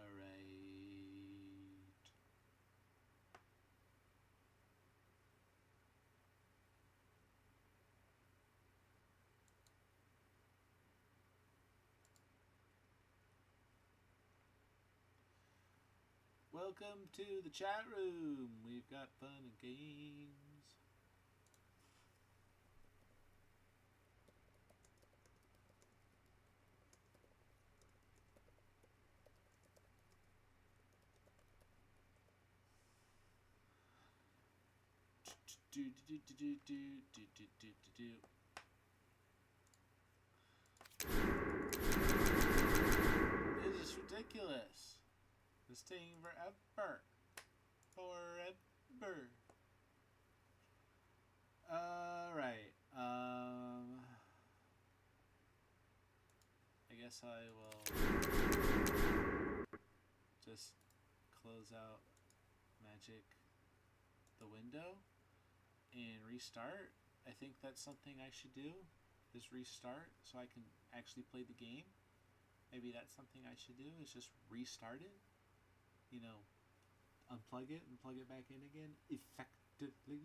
Welcome to the chat room. We've got fun and games. Do do do do do do do do do do. This is ridiculous. It's taking forever. Forever. Alright. I guess I will just close out Magic the window and restart. I think that's something I should do, is restart so I can actually play the game. Maybe that's something I should do, is just restart it. You know, unplug it and plug it back in again effectively.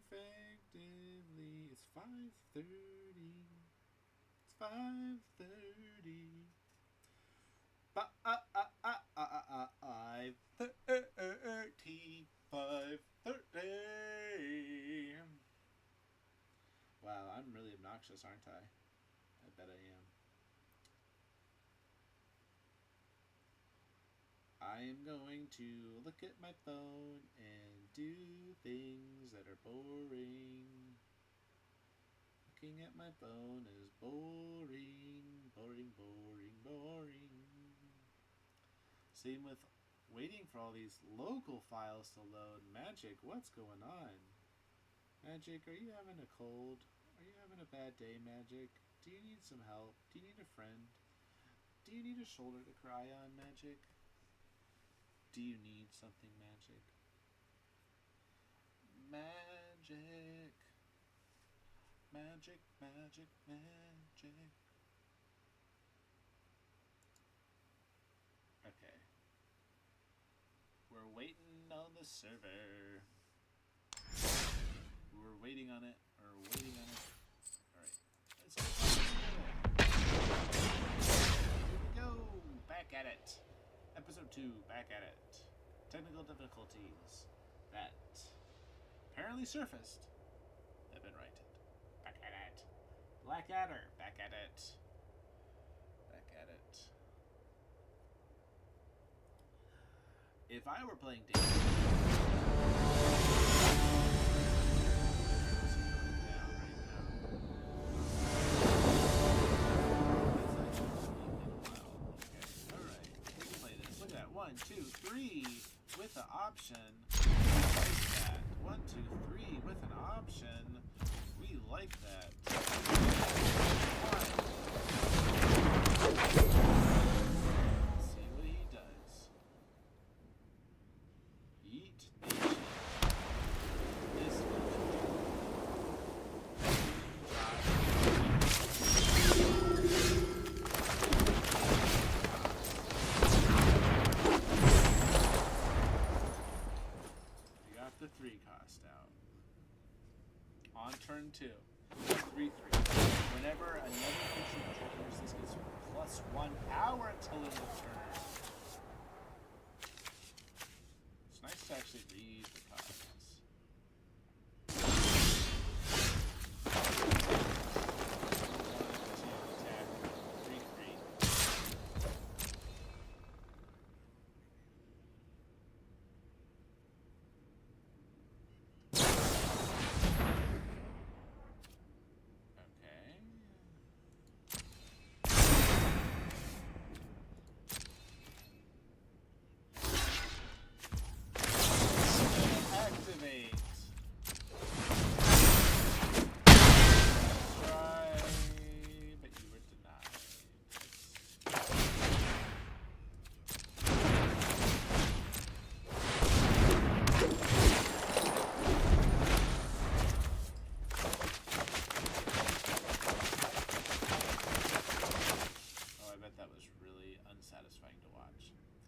Effectively. It's 5:30. It's 5:30. 5:30. Wow, I'm really obnoxious, aren't I? I bet I am. I am going to look at my phone and do things that are boring. Looking at my phone is boring. Boring, boring, boring. Same with waiting for all these local files to load. Magic, what's going on? Magic, are you having a cold? Are you having a bad day, Magic? Do you need some help? Do you need a friend? Do you need a shoulder to cry on, Magic? Do you need something, Magic? Magic. Magic, magic, magic. Okay. We're waiting on the server. We're waiting on it. We're waiting on it. Alright. Let's Here we go. Back at it. Episode 2. Back at it. Technical difficulties that apparently surfaced have been righted. Back at it. Blackadder. Back at it. Back at it. If I were playing Dave, One, two, three with an option. We like that. 1, 2, 3 with an option. We like that. Let's see what he does. Eat nation. This the 3 cost out. On turn 2. 3/3. Whenever another creature triggers, this gets +1 power until end of turn. It's nice to actually read the costs.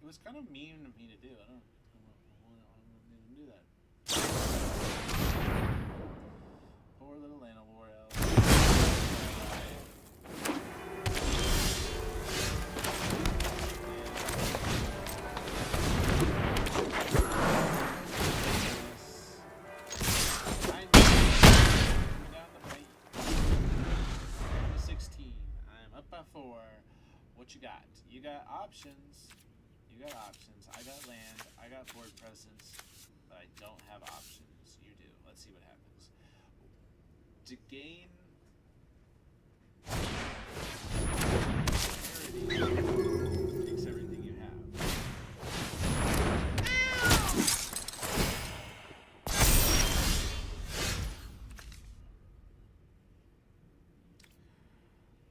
It was kind of mean of me to do. I don't even do that. Poor little Llanowar. I'm 16. I'm up by 4. What you got? You got options. You got options. I got land. I got board presence. but I don't have options. You do. Let's see what happens. To gain parity takes everything you have.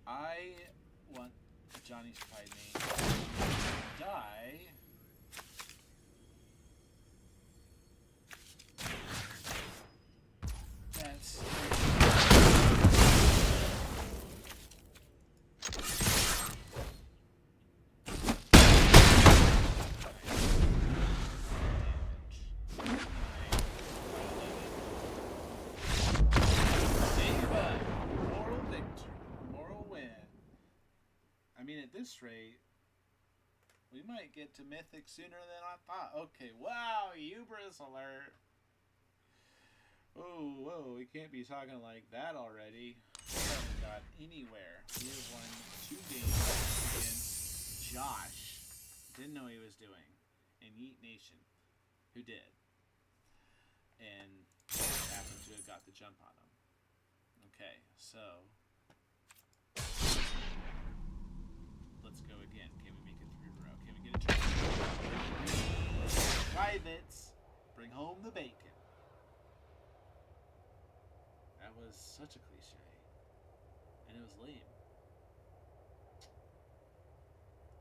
I want Johnny's Pride name to die. That's moral victory, moral win. I mean, at this rate, we might get to Mythic sooner than I thought. Okay, wow, hubris alert. Oh, whoa, we can't be talking like that already. We haven't got anywhere. We have won 2 games against Josh. Didn't know he was doing. And Yeet Nation, who did. And happened to have got the jump on him. Okay, so let's go again. Can we make it 3 in a row? Can we get a jump? Privates, bring home the bacon. That was such a cliche. And it was lame.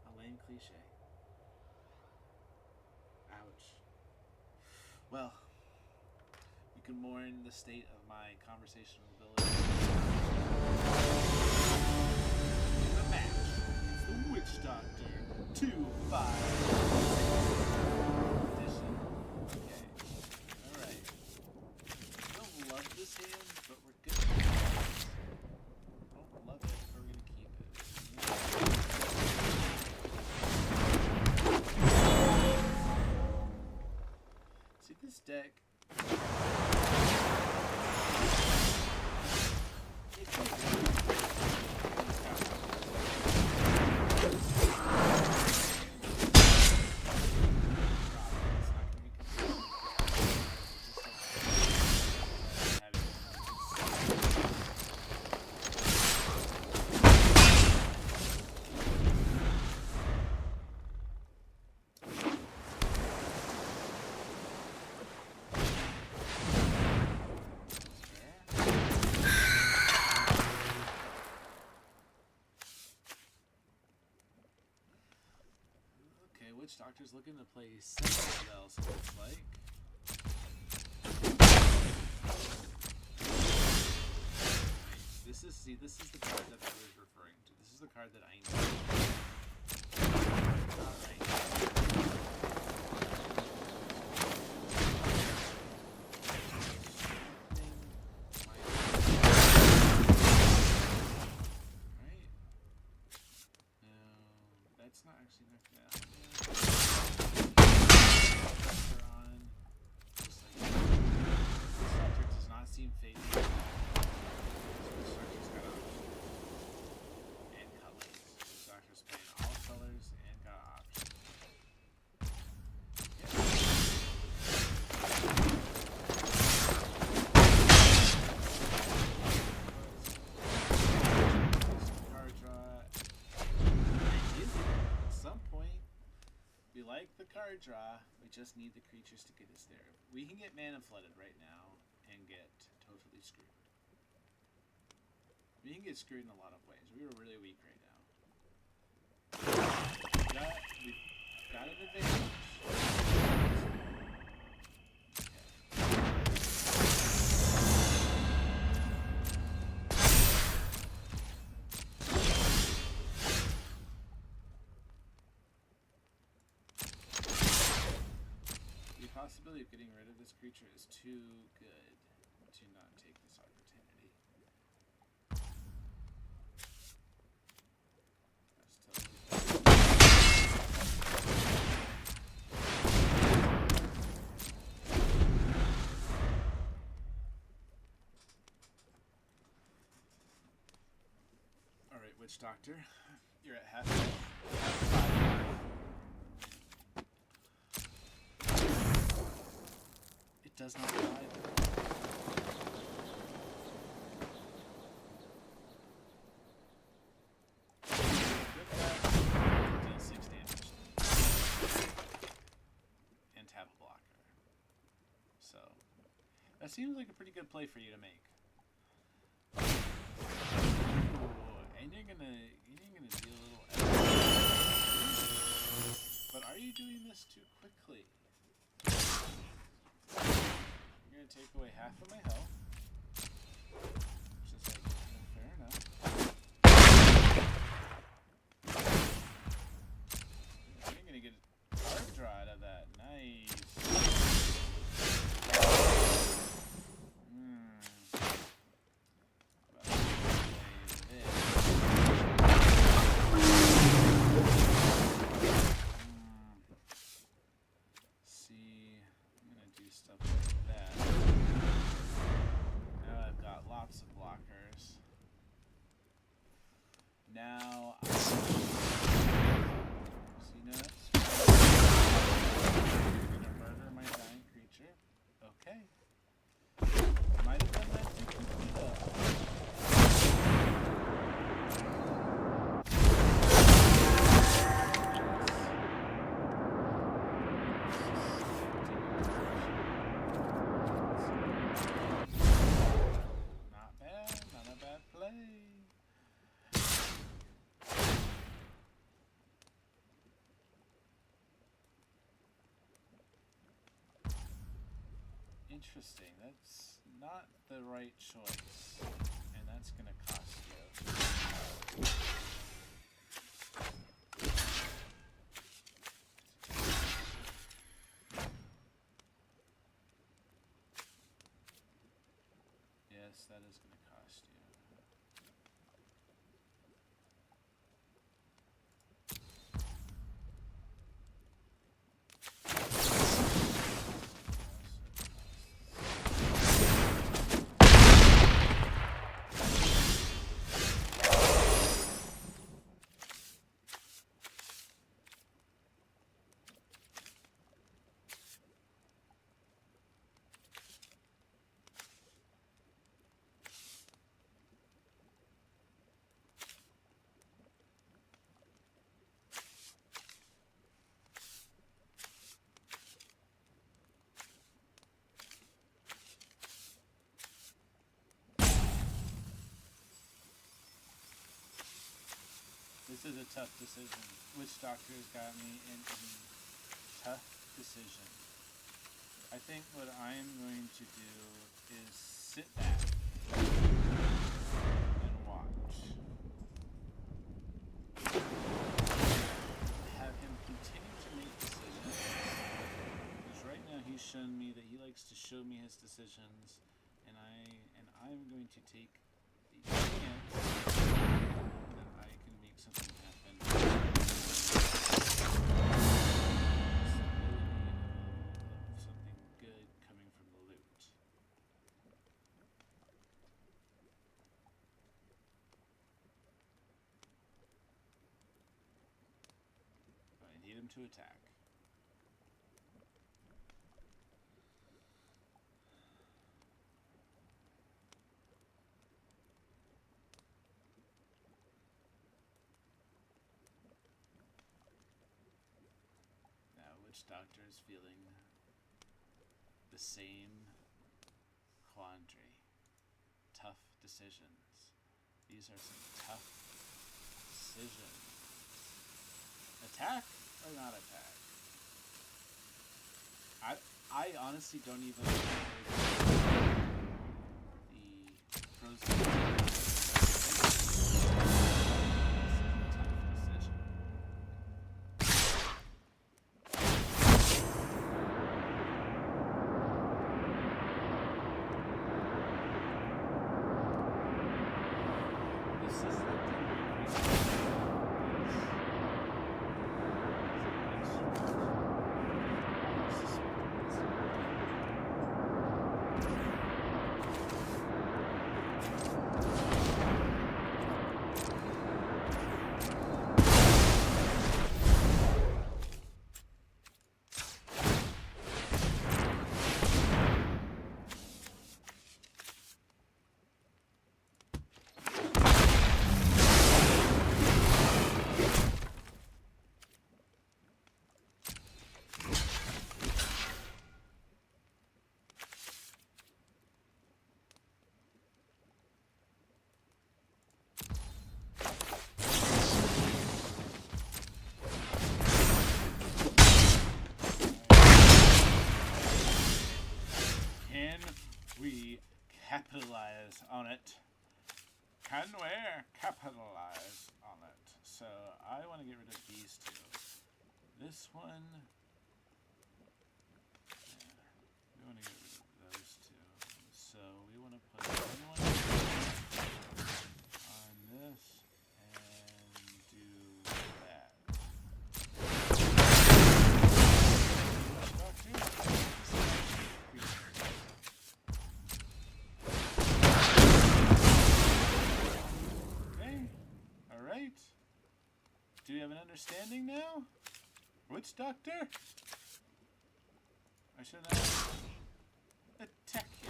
A lame cliche. Ouch. Well, you can mourn the state of my conversational ability. In the match, it's the Witch Doctor 2-5 edition. Okay. Alright. I don't love this hand, but we're good. I don't love it, but we're gonna keep it. See, this deck. Witch Doctor's looking to play something else, it looks like. This is the card that I was referring to. This is the card that I need. Alright. That's not actually enough now. Does not seem fading. Structure's got options. And colors. Structure's playing all colors and got options. Card draw. At some point, we like the card draw. We just need the creatures to get us there. We can get mana flooded right now and get totally screwed. We can get screwed in a lot of ways. We were really weak right now. We've got an advantage. The possibility of getting rid of this creature is too good to not take this opportunity. Alright, Witch Doctor, you're at half. does not lie. Deal 6 damage. And tap a blocker. So, that seems like a pretty good play for you to make. Ooh, and you're gonna deal a little extra. But are you doing this too quickly? You're gonna take away half of my health. Which is like, fair enough. You're gonna get a card draw out of that. Nice. Stuff like that. Now I've got lots of blockers. Now I see this. You're gonna murder my giant creature. Okay. Might have done that too quickly though. Interesting. That's not the right choice, and that's going to cost you. Yes, that is going to cost you. This is a tough decision. Witch Doctor's got me in a tough decision. I think what I am going to do is sit back and watch. Have him continue to make decisions. Because right now he's shown me that he likes to show me his decisions, and I'm going to take the chance that I can make something happen. Something good coming from the loot. I need him to attack. Doctor is feeling the same quandary. Tough decisions. These are some tough decisions. Attack or not attack? I honestly don't even know the pros and cons. capitalize on it. Can we capitalize on it? So I want to get rid of these two. This one. Yeah, we want to get rid of those two. So we want to put one on this and do that. Okay. Alright. Do we have an understanding now? Witch Doctor? I should attack you.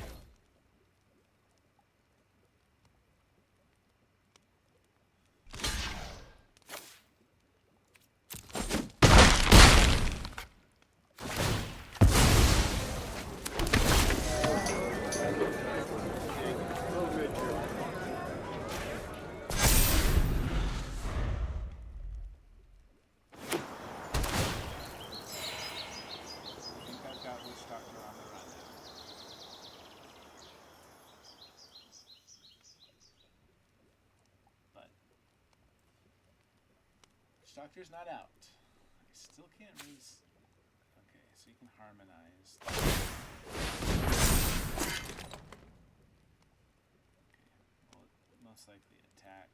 Doctor's not out. I still can't really. Okay, so you can harmonize. Okay, well, most likely attack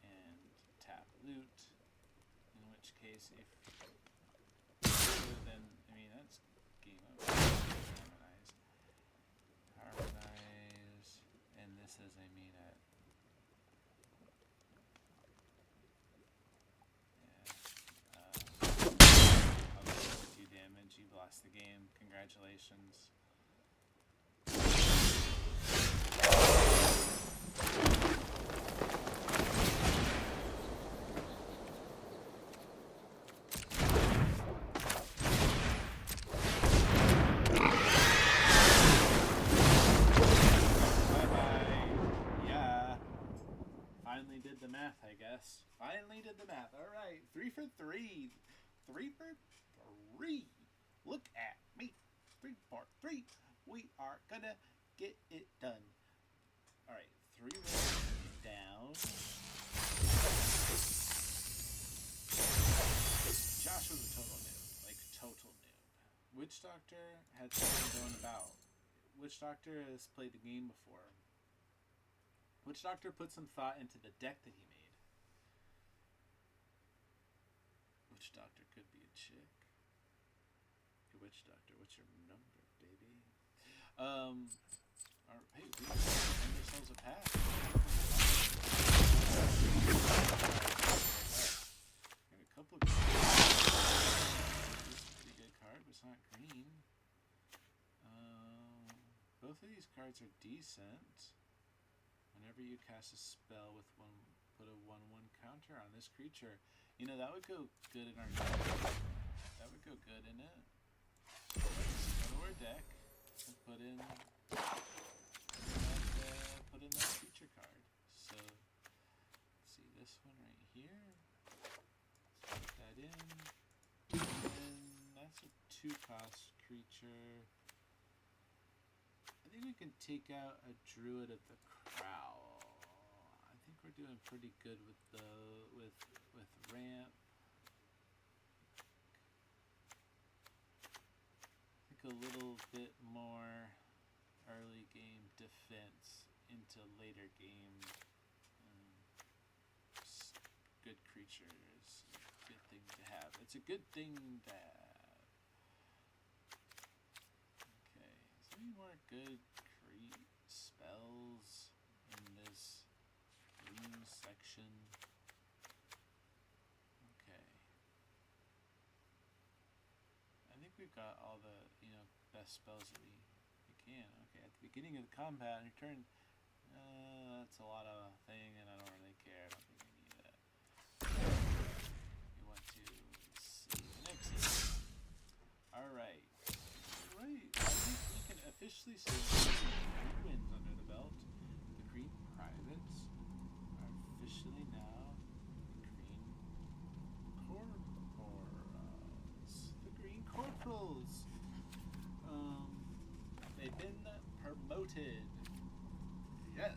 and tap loot. In which case, if then I mean that's game over. Harmonize, and this is I mean at. You lost the game. Congratulations. Bye-bye. Yeah. Finally did the math, I guess. Finally did the math. All right. 3 for 3. 3 for 3. Look at me. 3 for 3. We are gonna get it done. Alright, 3 rows down. Josh was a total noob. Like, total noob. Witch Doctor had something going about. Witch Doctor has played the game before. Witch Doctor put some thought into the deck that he made. Witch Doctor could be a chick. Witch Doctor, what's your number, baby? Hey, we found ourselves a path. Got a couple of cards. This is a pretty good card, but it's not green. Both of these cards are decent. Whenever you cast a spell with put a 1/1 counter on this creature. You know, that would go good in our deck. That would go good in it. Go to our deck and put in that feature card. So let's see this one right here. Let's put that in. And that's a 2-cost creature. I think we can take out a Druid of the Crowl. I think we're doing pretty good with ramp. A little bit more early game defense into later game. Good creature is a good thing to have. It's a good thing to have. Okay, is there any more good spells in this green section? Okay. I think we've got all the best spells that we can. Okay, at the beginning of the combat on your turn, that's a lot of thing, and I don't really care. I don't think we need it. We want to see the next one. Alright. Alright. I think we can officially say green wins under the belt. The green privates are officially now green corporals. The green corporals. They've been promoted. Yes.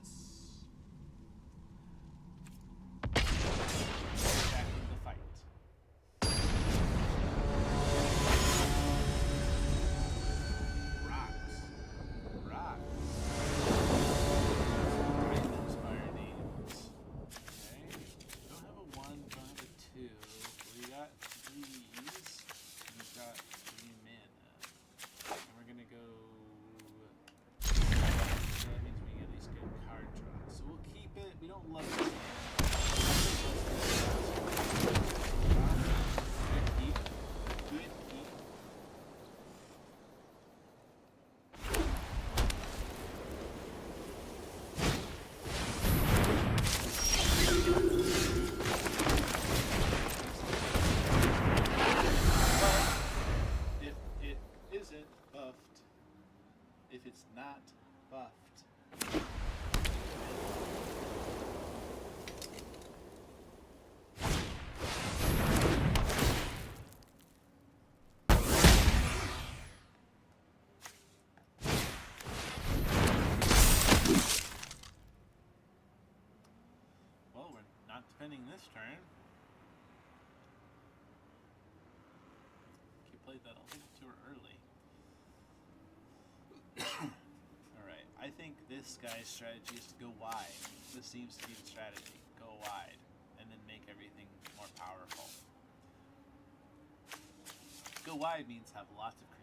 this turn. He played that a little too early. Alright, I think this guy's strategy is to go wide. This seems to be the strategy. Go wide, and then make everything more powerful. Go wide means have lots of creatures.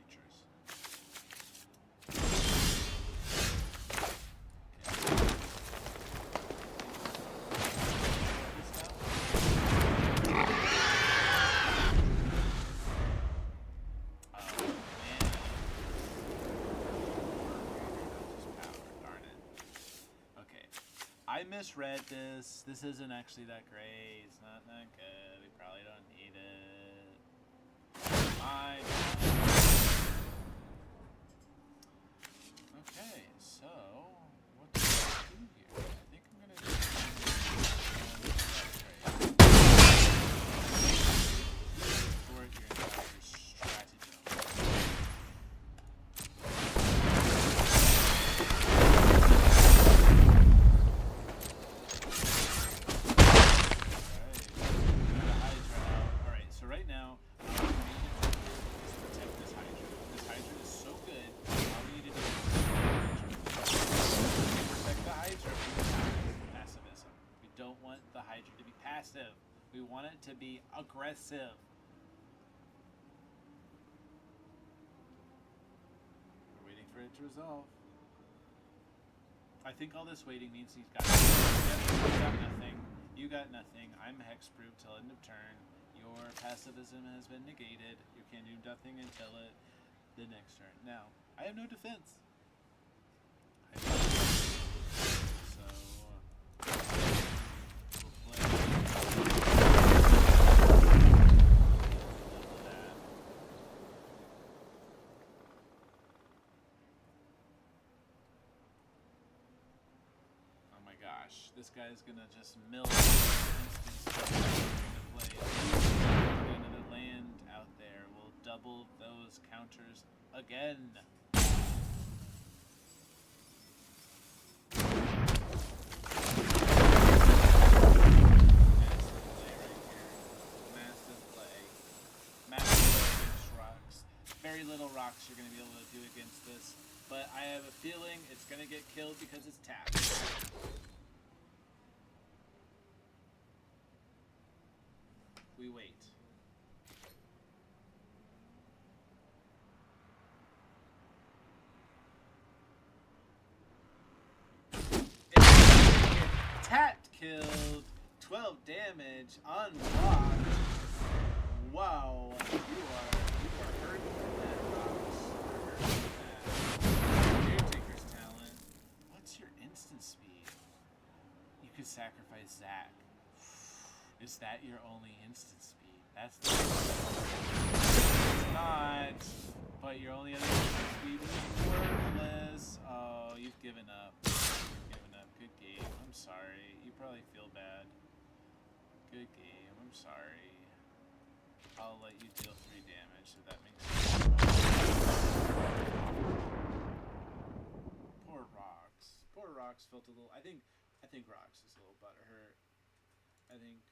I misread this. This isn't actually that great. It's not that good. We probably don't need it. Okay, so what do I do here? I think I'm gonna do for your entire stratagem. We want it to be aggressive. We're waiting for it to resolve. I think all this waiting means he's got nothing. You got nothing. You got nothing. I'm hexproof till end of turn. Your pacifism has been negated. You can do nothing until the next turn. Now, I have no defense. Gosh, this guy's gonna just mill instance play another land out there. We'll double those counters again. Massive play against rocks. Very little rocks you're gonna be able to do against this, but I have a feeling it's gonna get killed because it's tapped. We wait. Tapped killed. 12 damage. Unlocked. Wow. You are hurt from that, Rocks. Caretaker's talent. What's your instant speed? You could sacrifice Zach. Is that your only instant speed? That's not. But your only other instant speed is worthless. Oh, you've given up. You've given up. Good game. I'm sorry. You probably feel bad. Good game. I'm sorry. I'll let you deal 3 damage so that makes sense. Poor Rocks. Poor Rocks felt a little. I think Rocks is a little butthurt. I think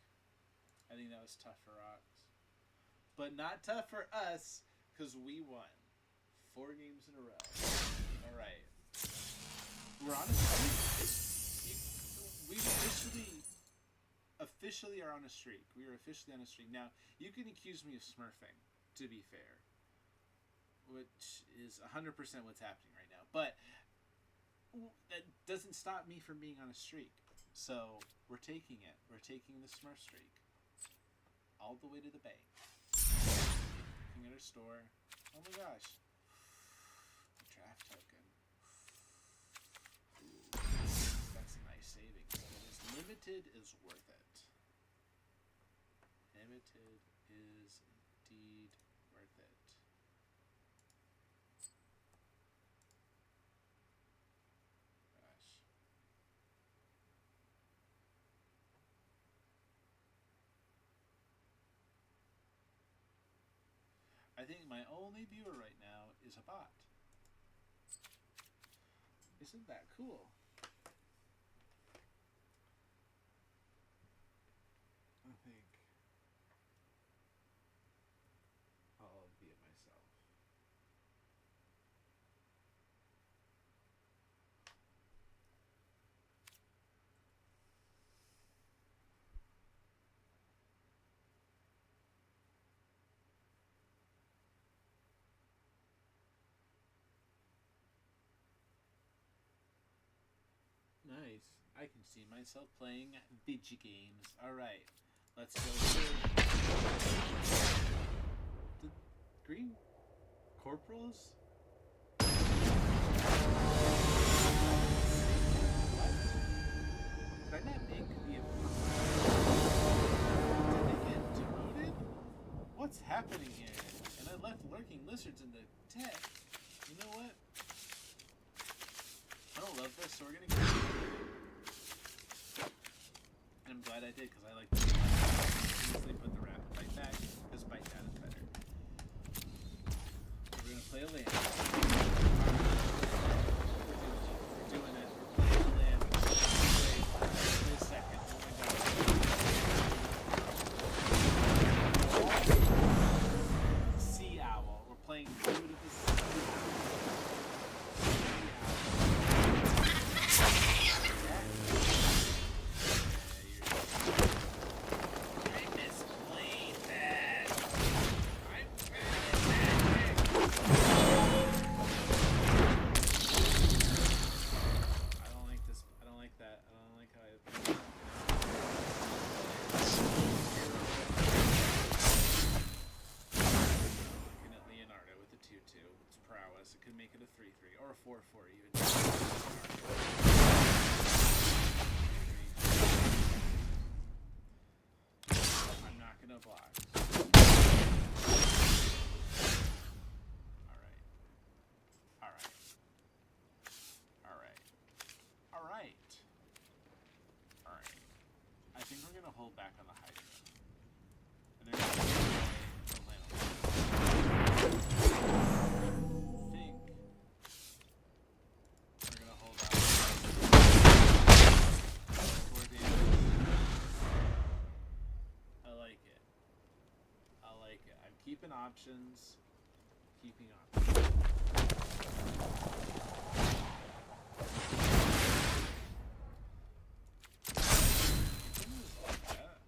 that was tough for Rocks. But not tough for us, because we won. 4 games in a row. Alright. We're on a streak. We officially are on a streak. We are officially on a streak. Now, you can accuse me of smurfing, to be fair. Which is 100% what's happening right now. But that doesn't stop me from being on a streak. So, we're taking it. We're taking the smurf streak. All the way to the bank. Looking at our store. Oh my gosh. The draft token. Ooh, that's a nice savings. Limited is worth it. Limited is indeed worth it. Gosh. I think my only viewer right now is a bot. Isn't that cool? I can see myself playing video games. Alright, let's go here. The green corporals? Did I not make the... Did they get demoted? What's happening here? And I left lurking lizards in the deck. You know what? I don't love this, so we're gonna get it. And I'm glad I did, because I like to easily put the rapid bite back, because bite down is better. So we're gonna play a land. We're doing it. We're playing a land. Wait a second. Oh my god. Sea owl. We're playing Food of the Sea Owl. It could make it a 3-3 or a 4-4 even. I'm not gonna block. Alright. Alright. Alright. Alright. Alright. I think we're gonna hold back on the Hydra. And they're gonna play the land. Keeping options. Keeping options.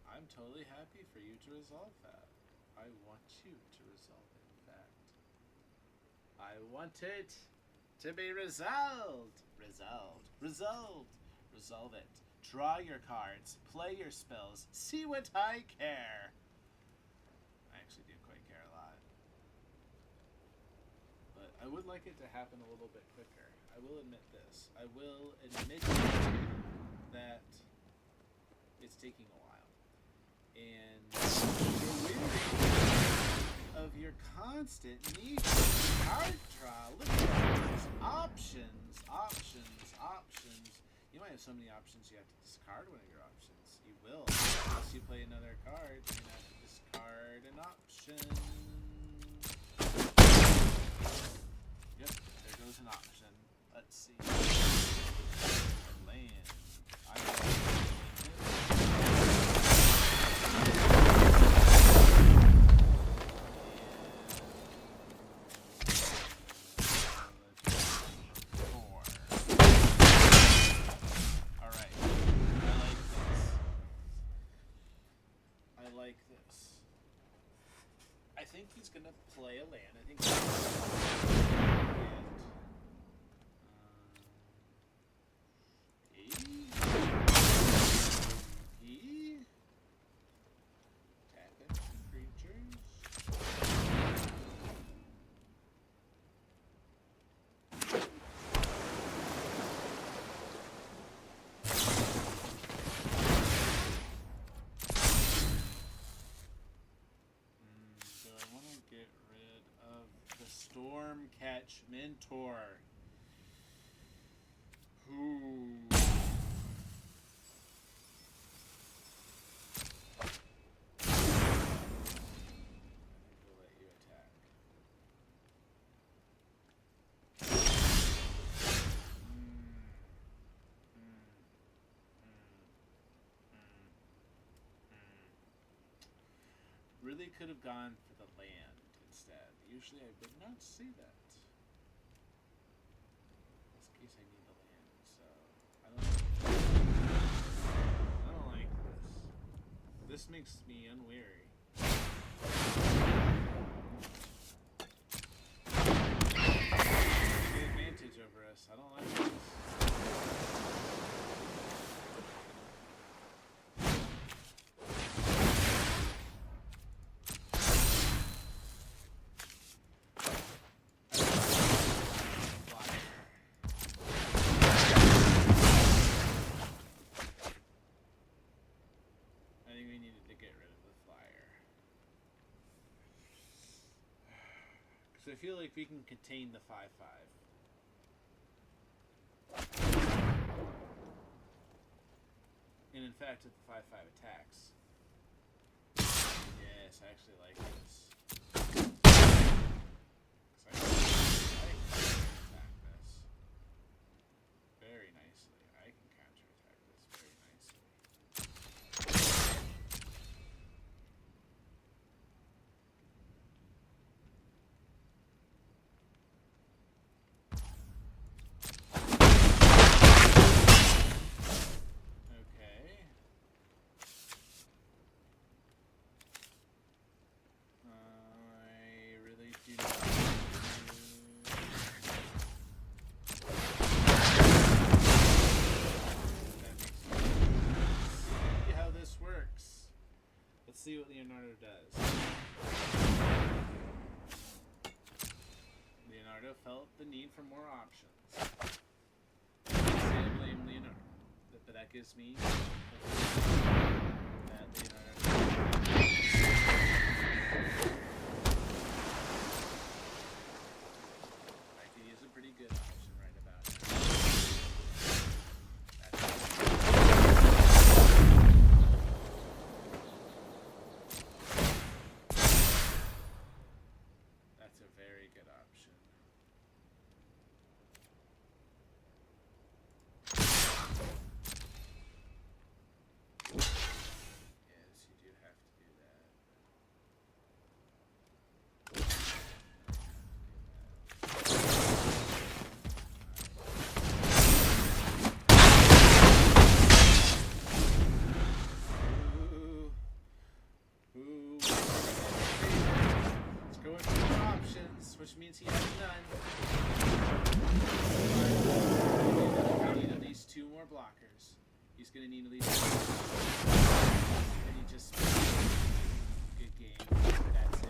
I'm totally happy for you to resolve that. I want you to resolve it, in fact. I want it to be resolved. Resolved. Resolved. Resolve it. Draw your cards. Play your spells. See what I care. I actually do quite care a lot. But I would like it to happen a little bit quicker. I will admit this. I will admit that it's taking a while. And you're weary of your constant need for card draw. Look at these options. Options. Options. You might have so many options you have to discard one of your options. You will. Unless you play another card, you're going to have to discard an option. Yep, there goes an option. Let's see. Land. I like this. I think he's gonna play a land. I think he's gonna tap in creatures. Get rid of the Stormcatch Mentor. Ooh. We'll let you attack. Really could have gone for the land instead. Usually I would not say that. In this case I need the land, so I don't like this. This makes me unwary. Take advantage over us. I don't like this. to get rid of the flyer. Because I feel like we can contain the 5/5. And in fact, if the 5/5 attacks. Yes, I actually like this. I can attack this very nicely. I can counterattack this very nicely. Okay. I really do not see how this works. Let's see what Leonardo does. Leonardo felt the need for more options. I blame Leonardo, but that gives me that Leonardo. He is a pretty good option right about now. That's a very good option. Yes, you do have to do that. Ooh. Let's go with more options, which means he has none. I need at least 2 more blockers. He's gonna need at least 2 more blockers. And he just good game. That's it.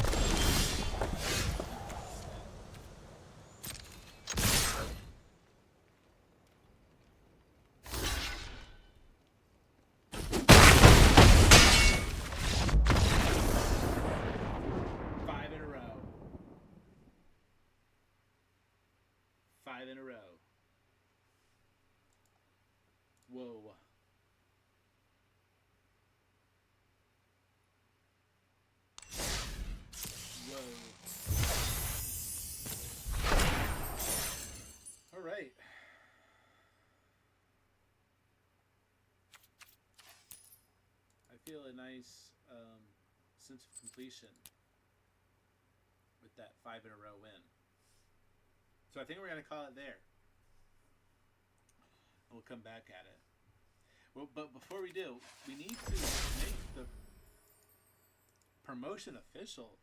5 in a row. 5 in a row. Whoa. Whoa. All right. I feel a nice sense of completion with that 5 in a row win. So I think we're going to call it there. We'll come back at it. Well, but before we do, we need to make the promotion official.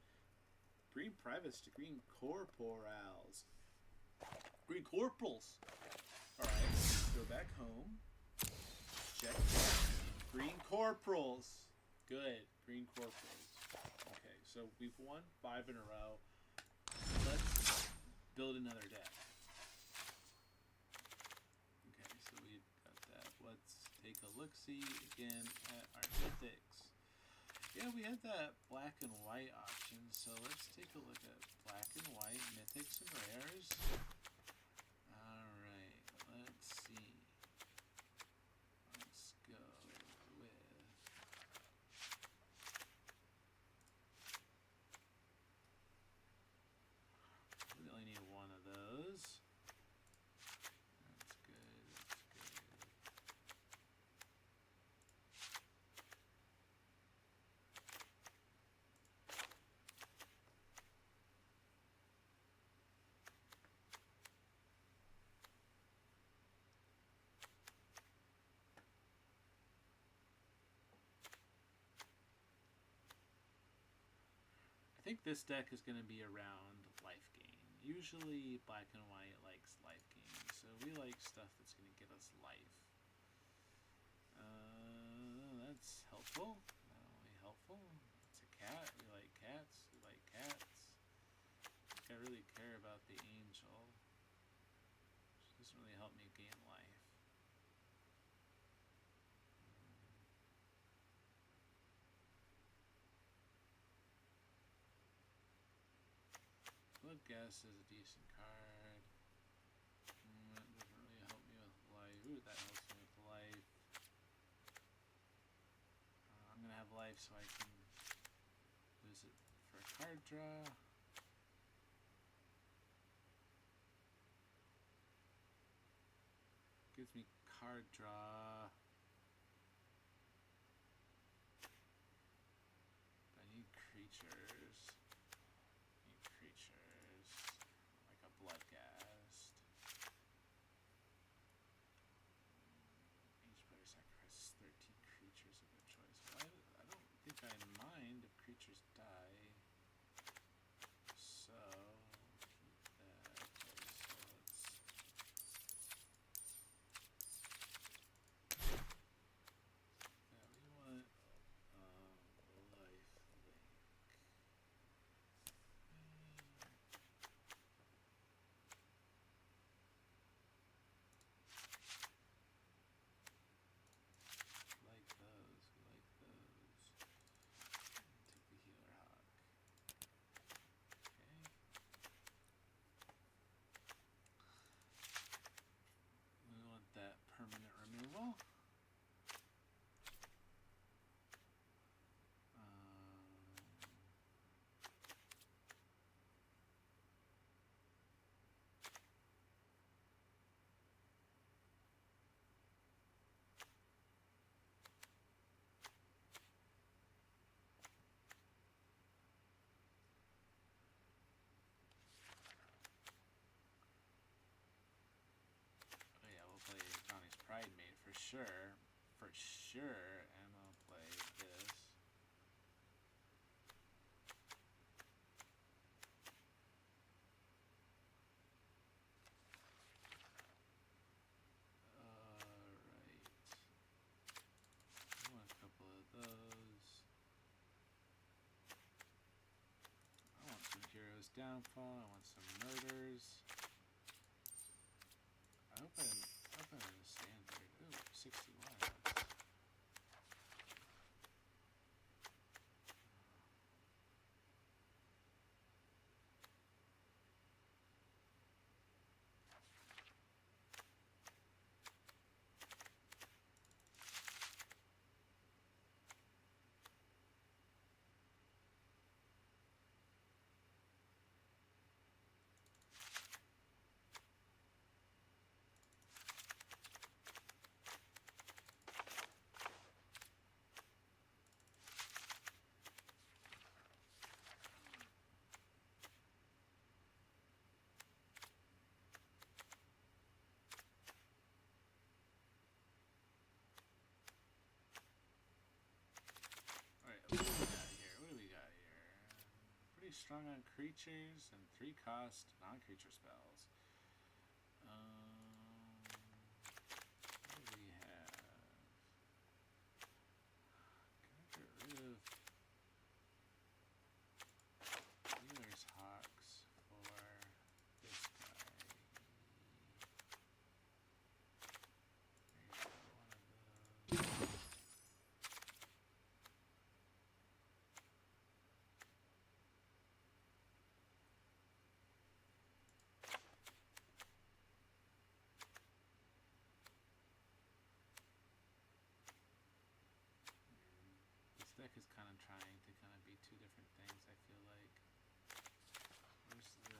Green privates to green corporals. Green corporals. Alright, go back home. Check. Green corporals. Good. Green corporals. Okay, so we've won 5 in a row. Let's build another deck. Okay, so we've got that. Let's take a look-see again at our mythics. Yeah, we had that black and white option, so let's take a look at black and white mythics and rares. Alright, let's see. Let's go with... We only need 1 of those. That's good, that's good. I think this deck is going to be around life gain. Usually black and white likes life gain, so we like stuff that's going to give us life. That's helpful. Not only helpful, it's a cat. We like cats. We like cats. I think I really care about the angel. She doesn't really help me gain life. guess is a decent card. That doesn't really help me with life. Ooh, that helps me with life. I'm gonna have life so I can use it for a card draw. Gives me card draw. I need creatures. Like a Bloodghast. Each player sacrifices 13 creatures of their choice. Well, I don't think I mind if creatures die. So keep that. So let's. Yeah, we want life link. Like those. Take the healer hawk. Okay. We want that permanent removal. Oh yeah, we'll play Donnie's Pride Mate for sure. And I'll play this. Alright. I want a couple of those. I want some Heroes Downfall. I want some Murders. I hope I'm in a standard. Ooh, 61. Alright, what do we got here? Pretty strong on creatures and 3 cost non-creature spells. What do we have? Can I get rid of Healer's Hawks for this guy? There you go, one of those. This deck is kind of trying to kind of be 2 different things, I feel like. Where's that?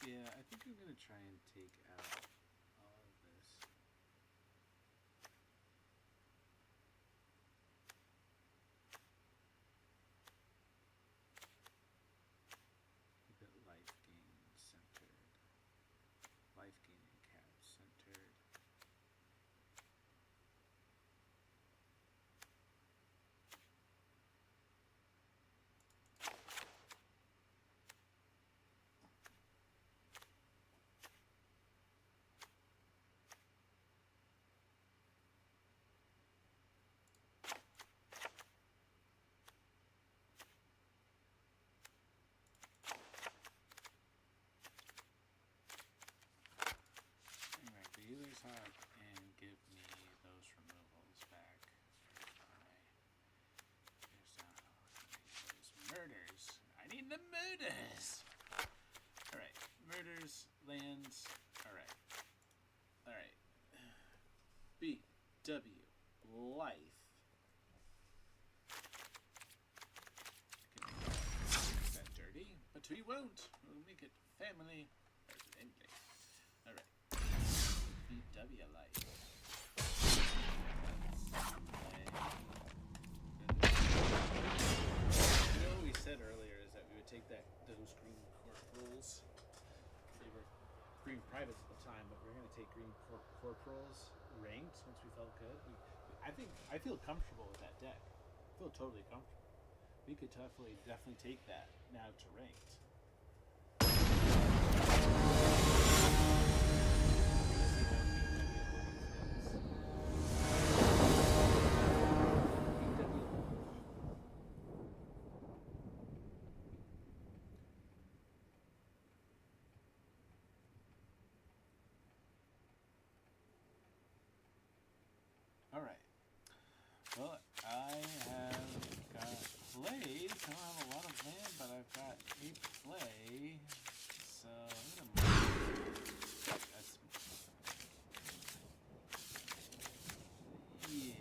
Yeah, I think I'm gonna try and take out all of this. Keep it life gain centered. Life gain and cap centered. W. Life. Make that dirty, but we won't. We'll make it family friendly. Alright. BW life. You know what we said earlier is that we would take those green corporals. They were green privates at the time, but we're going to take green corporals ranked once we felt good. I feel comfortable with that deck. I feel totally comfortable. We could definitely take that now to ranked. Alright. Well, I have got plays. I don't have a lot of land, but I've got a play. So I'm gonna move. That's yeah,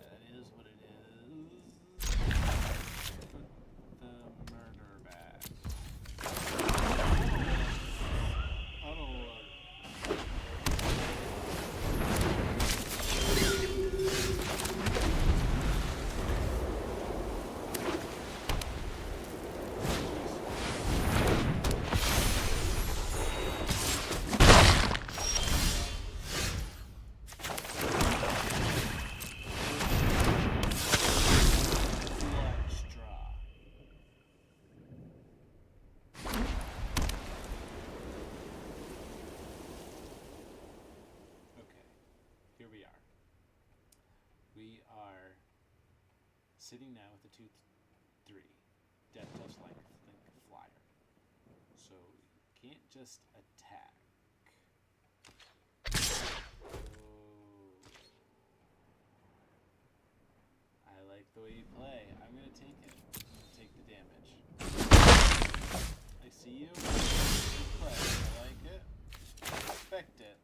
that is what it is. Put the murder back. We are sitting now with a 2/3 death touch link flyer, so we can't just attack. Oh, I like the way you play. I'm gonna take it. I'm gonna take the damage. I see you. Good play. I like it. I respect it.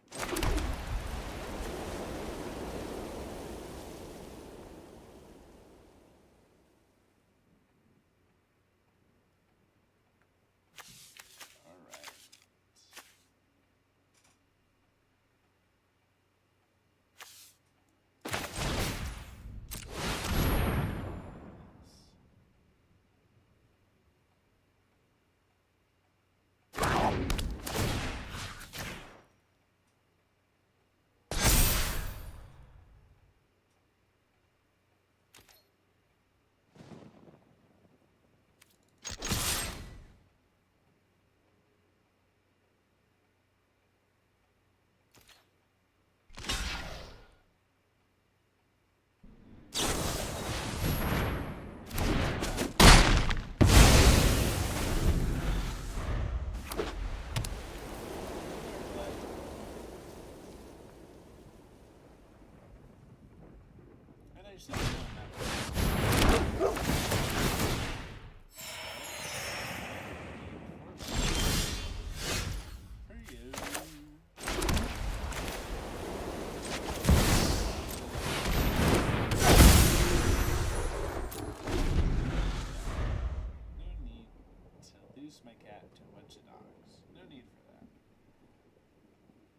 My cat to a bunch of dogs. No need for that.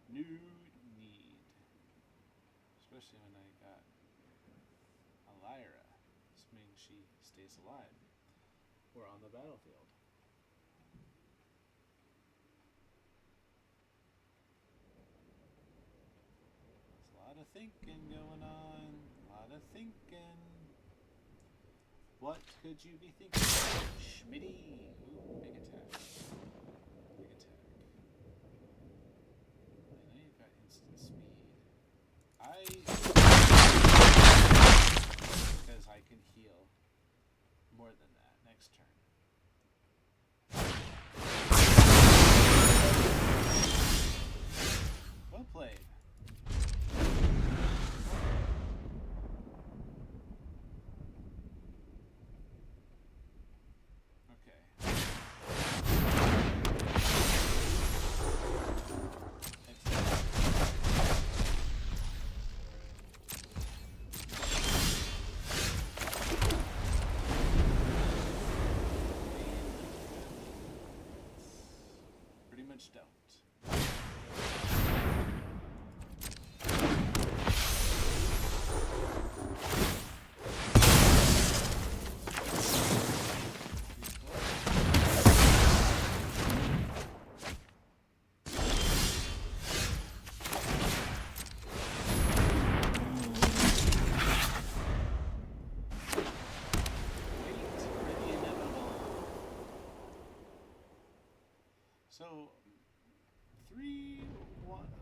No need. Especially when I got a Lyra. This means she stays alive. Or on the battlefield. There's a lot of thinking going on. A lot of thinking. What could you be thinking about, Schmitty? Ooh, big attack. Big attack. I know you've got instant speed. Because I can heal more than that next turn. Well played. Okay.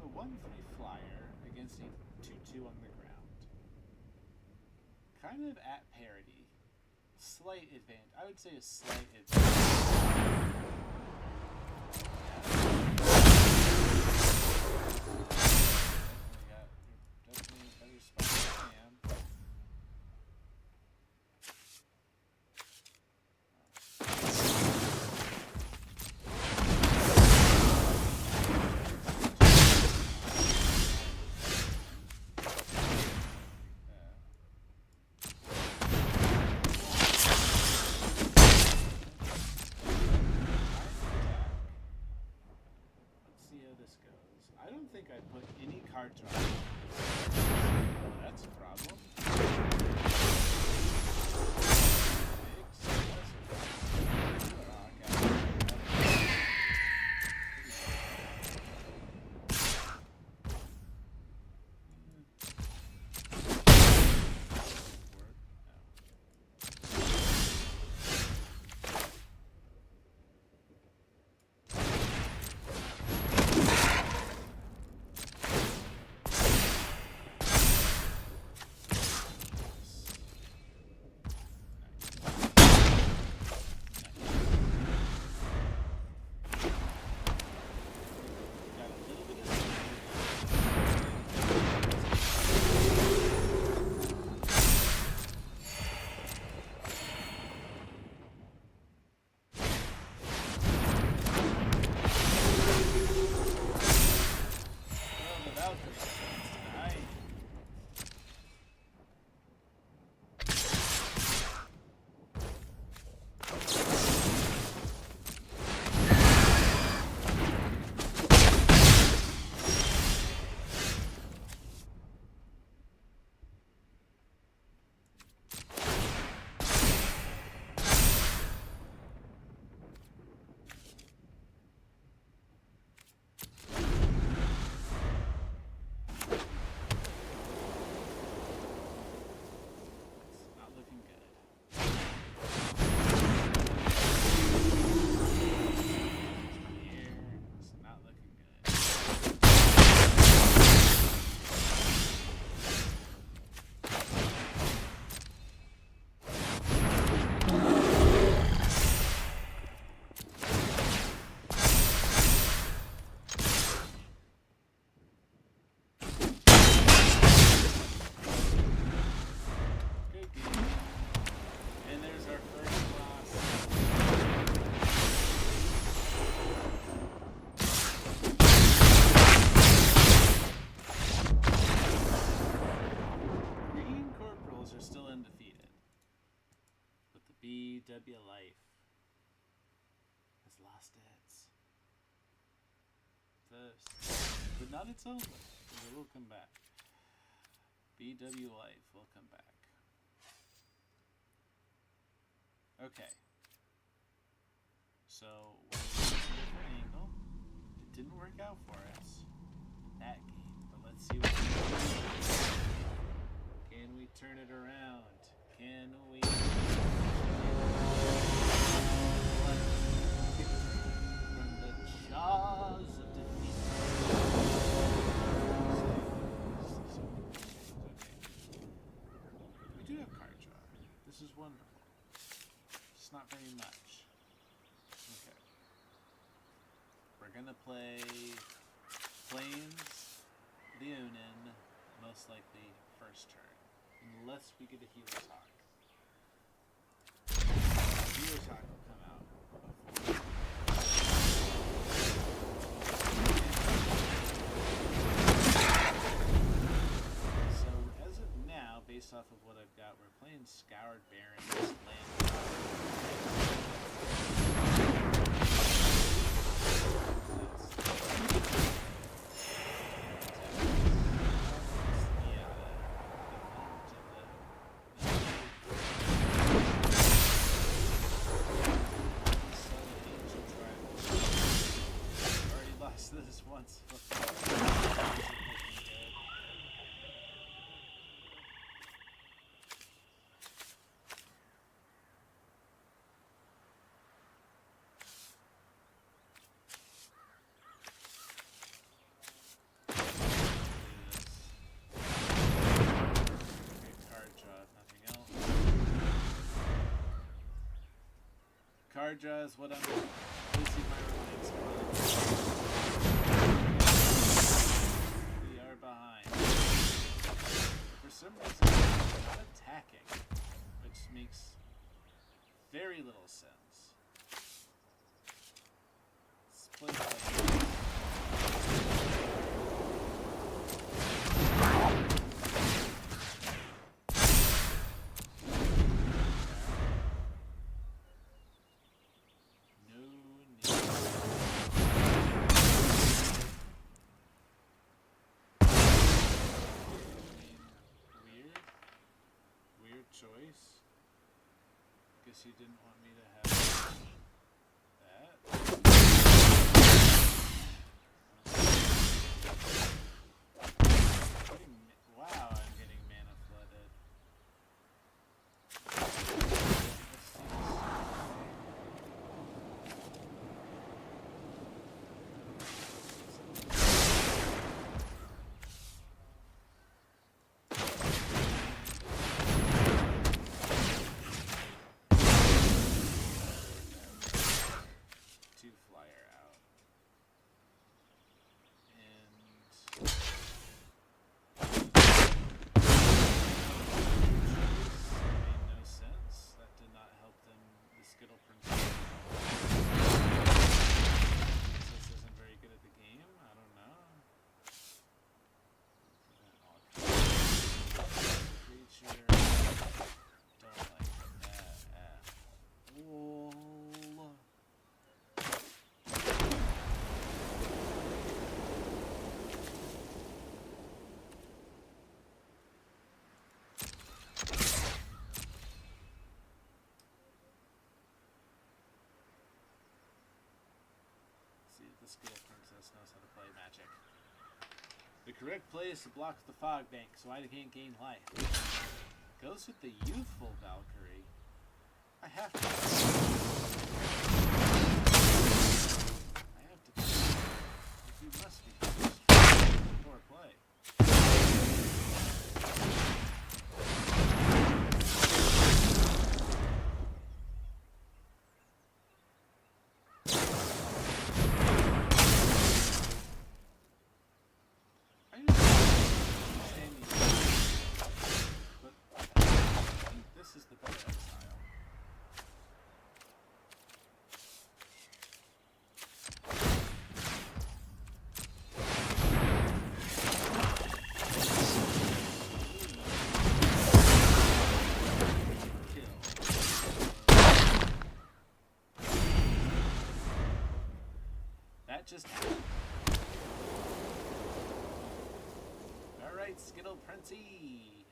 a 1/3 flyer against a 2/2 on the ground. Kind of at parity. Slight advantage. I would say a slight advantage. Definitely a better spot than I am. I don't think I put any card draw. That's a problem. BW Life has lost its first, but not its only. It will come back. BW Life will come back. Okay. So, when we went to a different angle, it didn't work out for us that game. But let's see what we can do. Can we turn it around? Can we? From the jaws of defeat. We do have card draw. This is wonderful. It's not very much. Okay. We're gonna play Plains Leonin, most likely first turn. Unless we get a Healer's Hawk. Healer's Hawk will come out before. So as of now, based off of what I've got, we're playing Scoured Barrens land. This once. Ardra is what I'm placing my reliance on. We are behind. For some reason, they're not attacking, which makes very little sense. Let's play that. Choice. Guess you didn't want me to have that. Wow, I'm getting mana flooded. The skill princess knows how to play magic. The correct play is to block the fog bank so I can't gain life. Goes with the youthful Valkyrie. I have to. You must be poor play. This is the better exile. That just happened. Alright, Skittle Princey.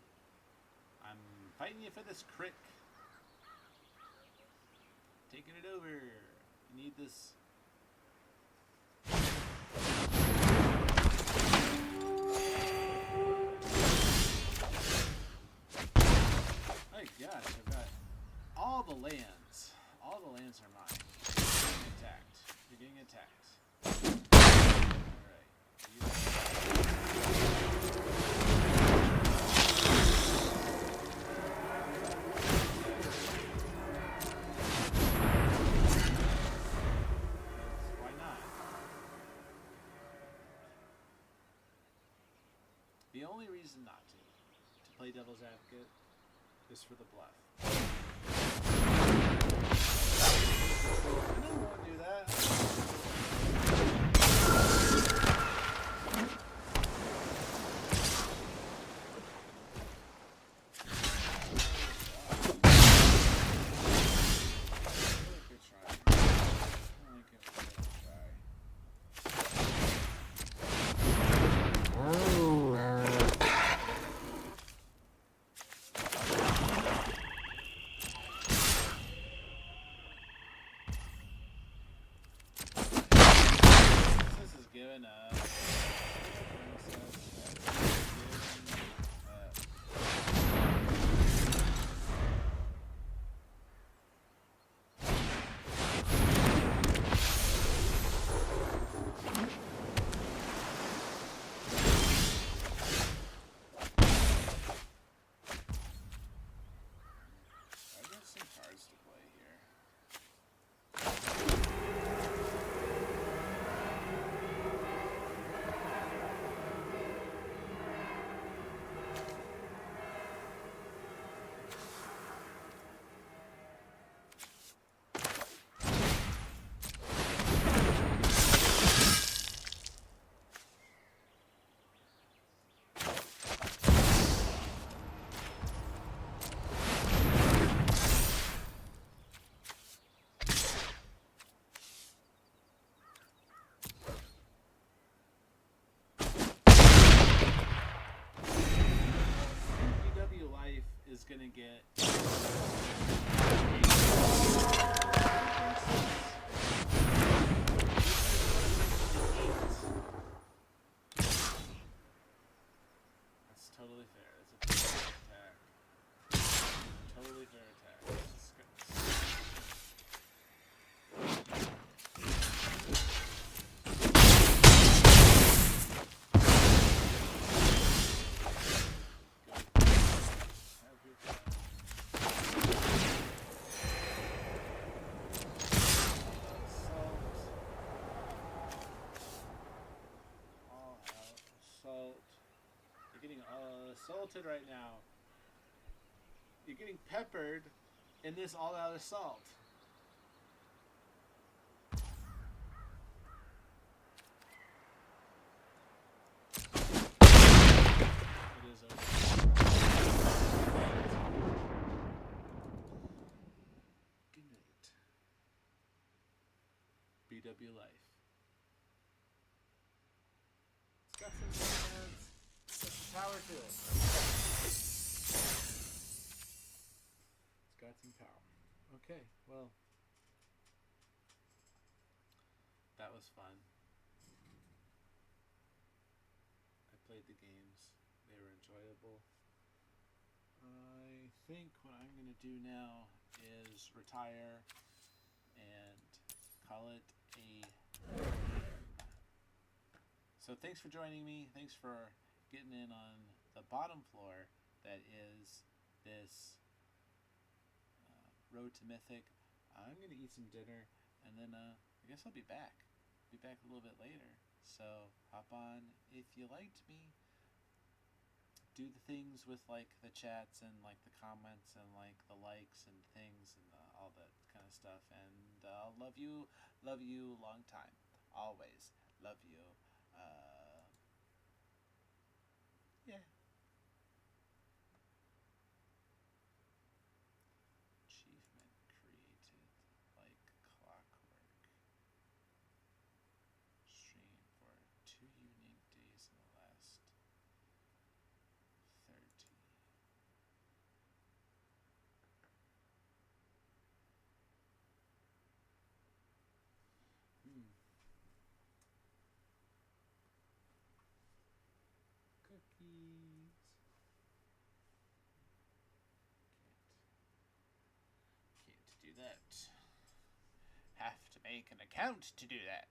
I'm fighting you for this crick. Taking it over. You need this. My gosh, I've got all the lands. All the lands are mine. You're getting attacked. You're getting attacked. Why not? The only reason not to play devil's advocate is for the bluff. No, I won't do that. get That's totally fair. That's a fair attack. Totally fair attack. Let's go. You're getting assaulted right now. You're getting peppered in this all-out assault. It is over. Good night. BW Life. It's got some sense. It's got some power to it. It's got some power. Okay, well. That was fun. I played the games. They were enjoyable. I think what I'm going to do now is retire and call it a... So thanks for joining me. Thanks for getting in on the bottom floor that is this road to Mythic. I'm going to eat some dinner and then I guess I'll be back. Be back a little bit later. So hop on if you liked me. Do the things with like the chats and like the comments and like the likes and things and all that kind of stuff. And love you long time. Always love you. Yeah. Achievement created like clockwork. Stream for 2 unique days in the last 30. Cookies. Can't do that. Have to make an account to do that.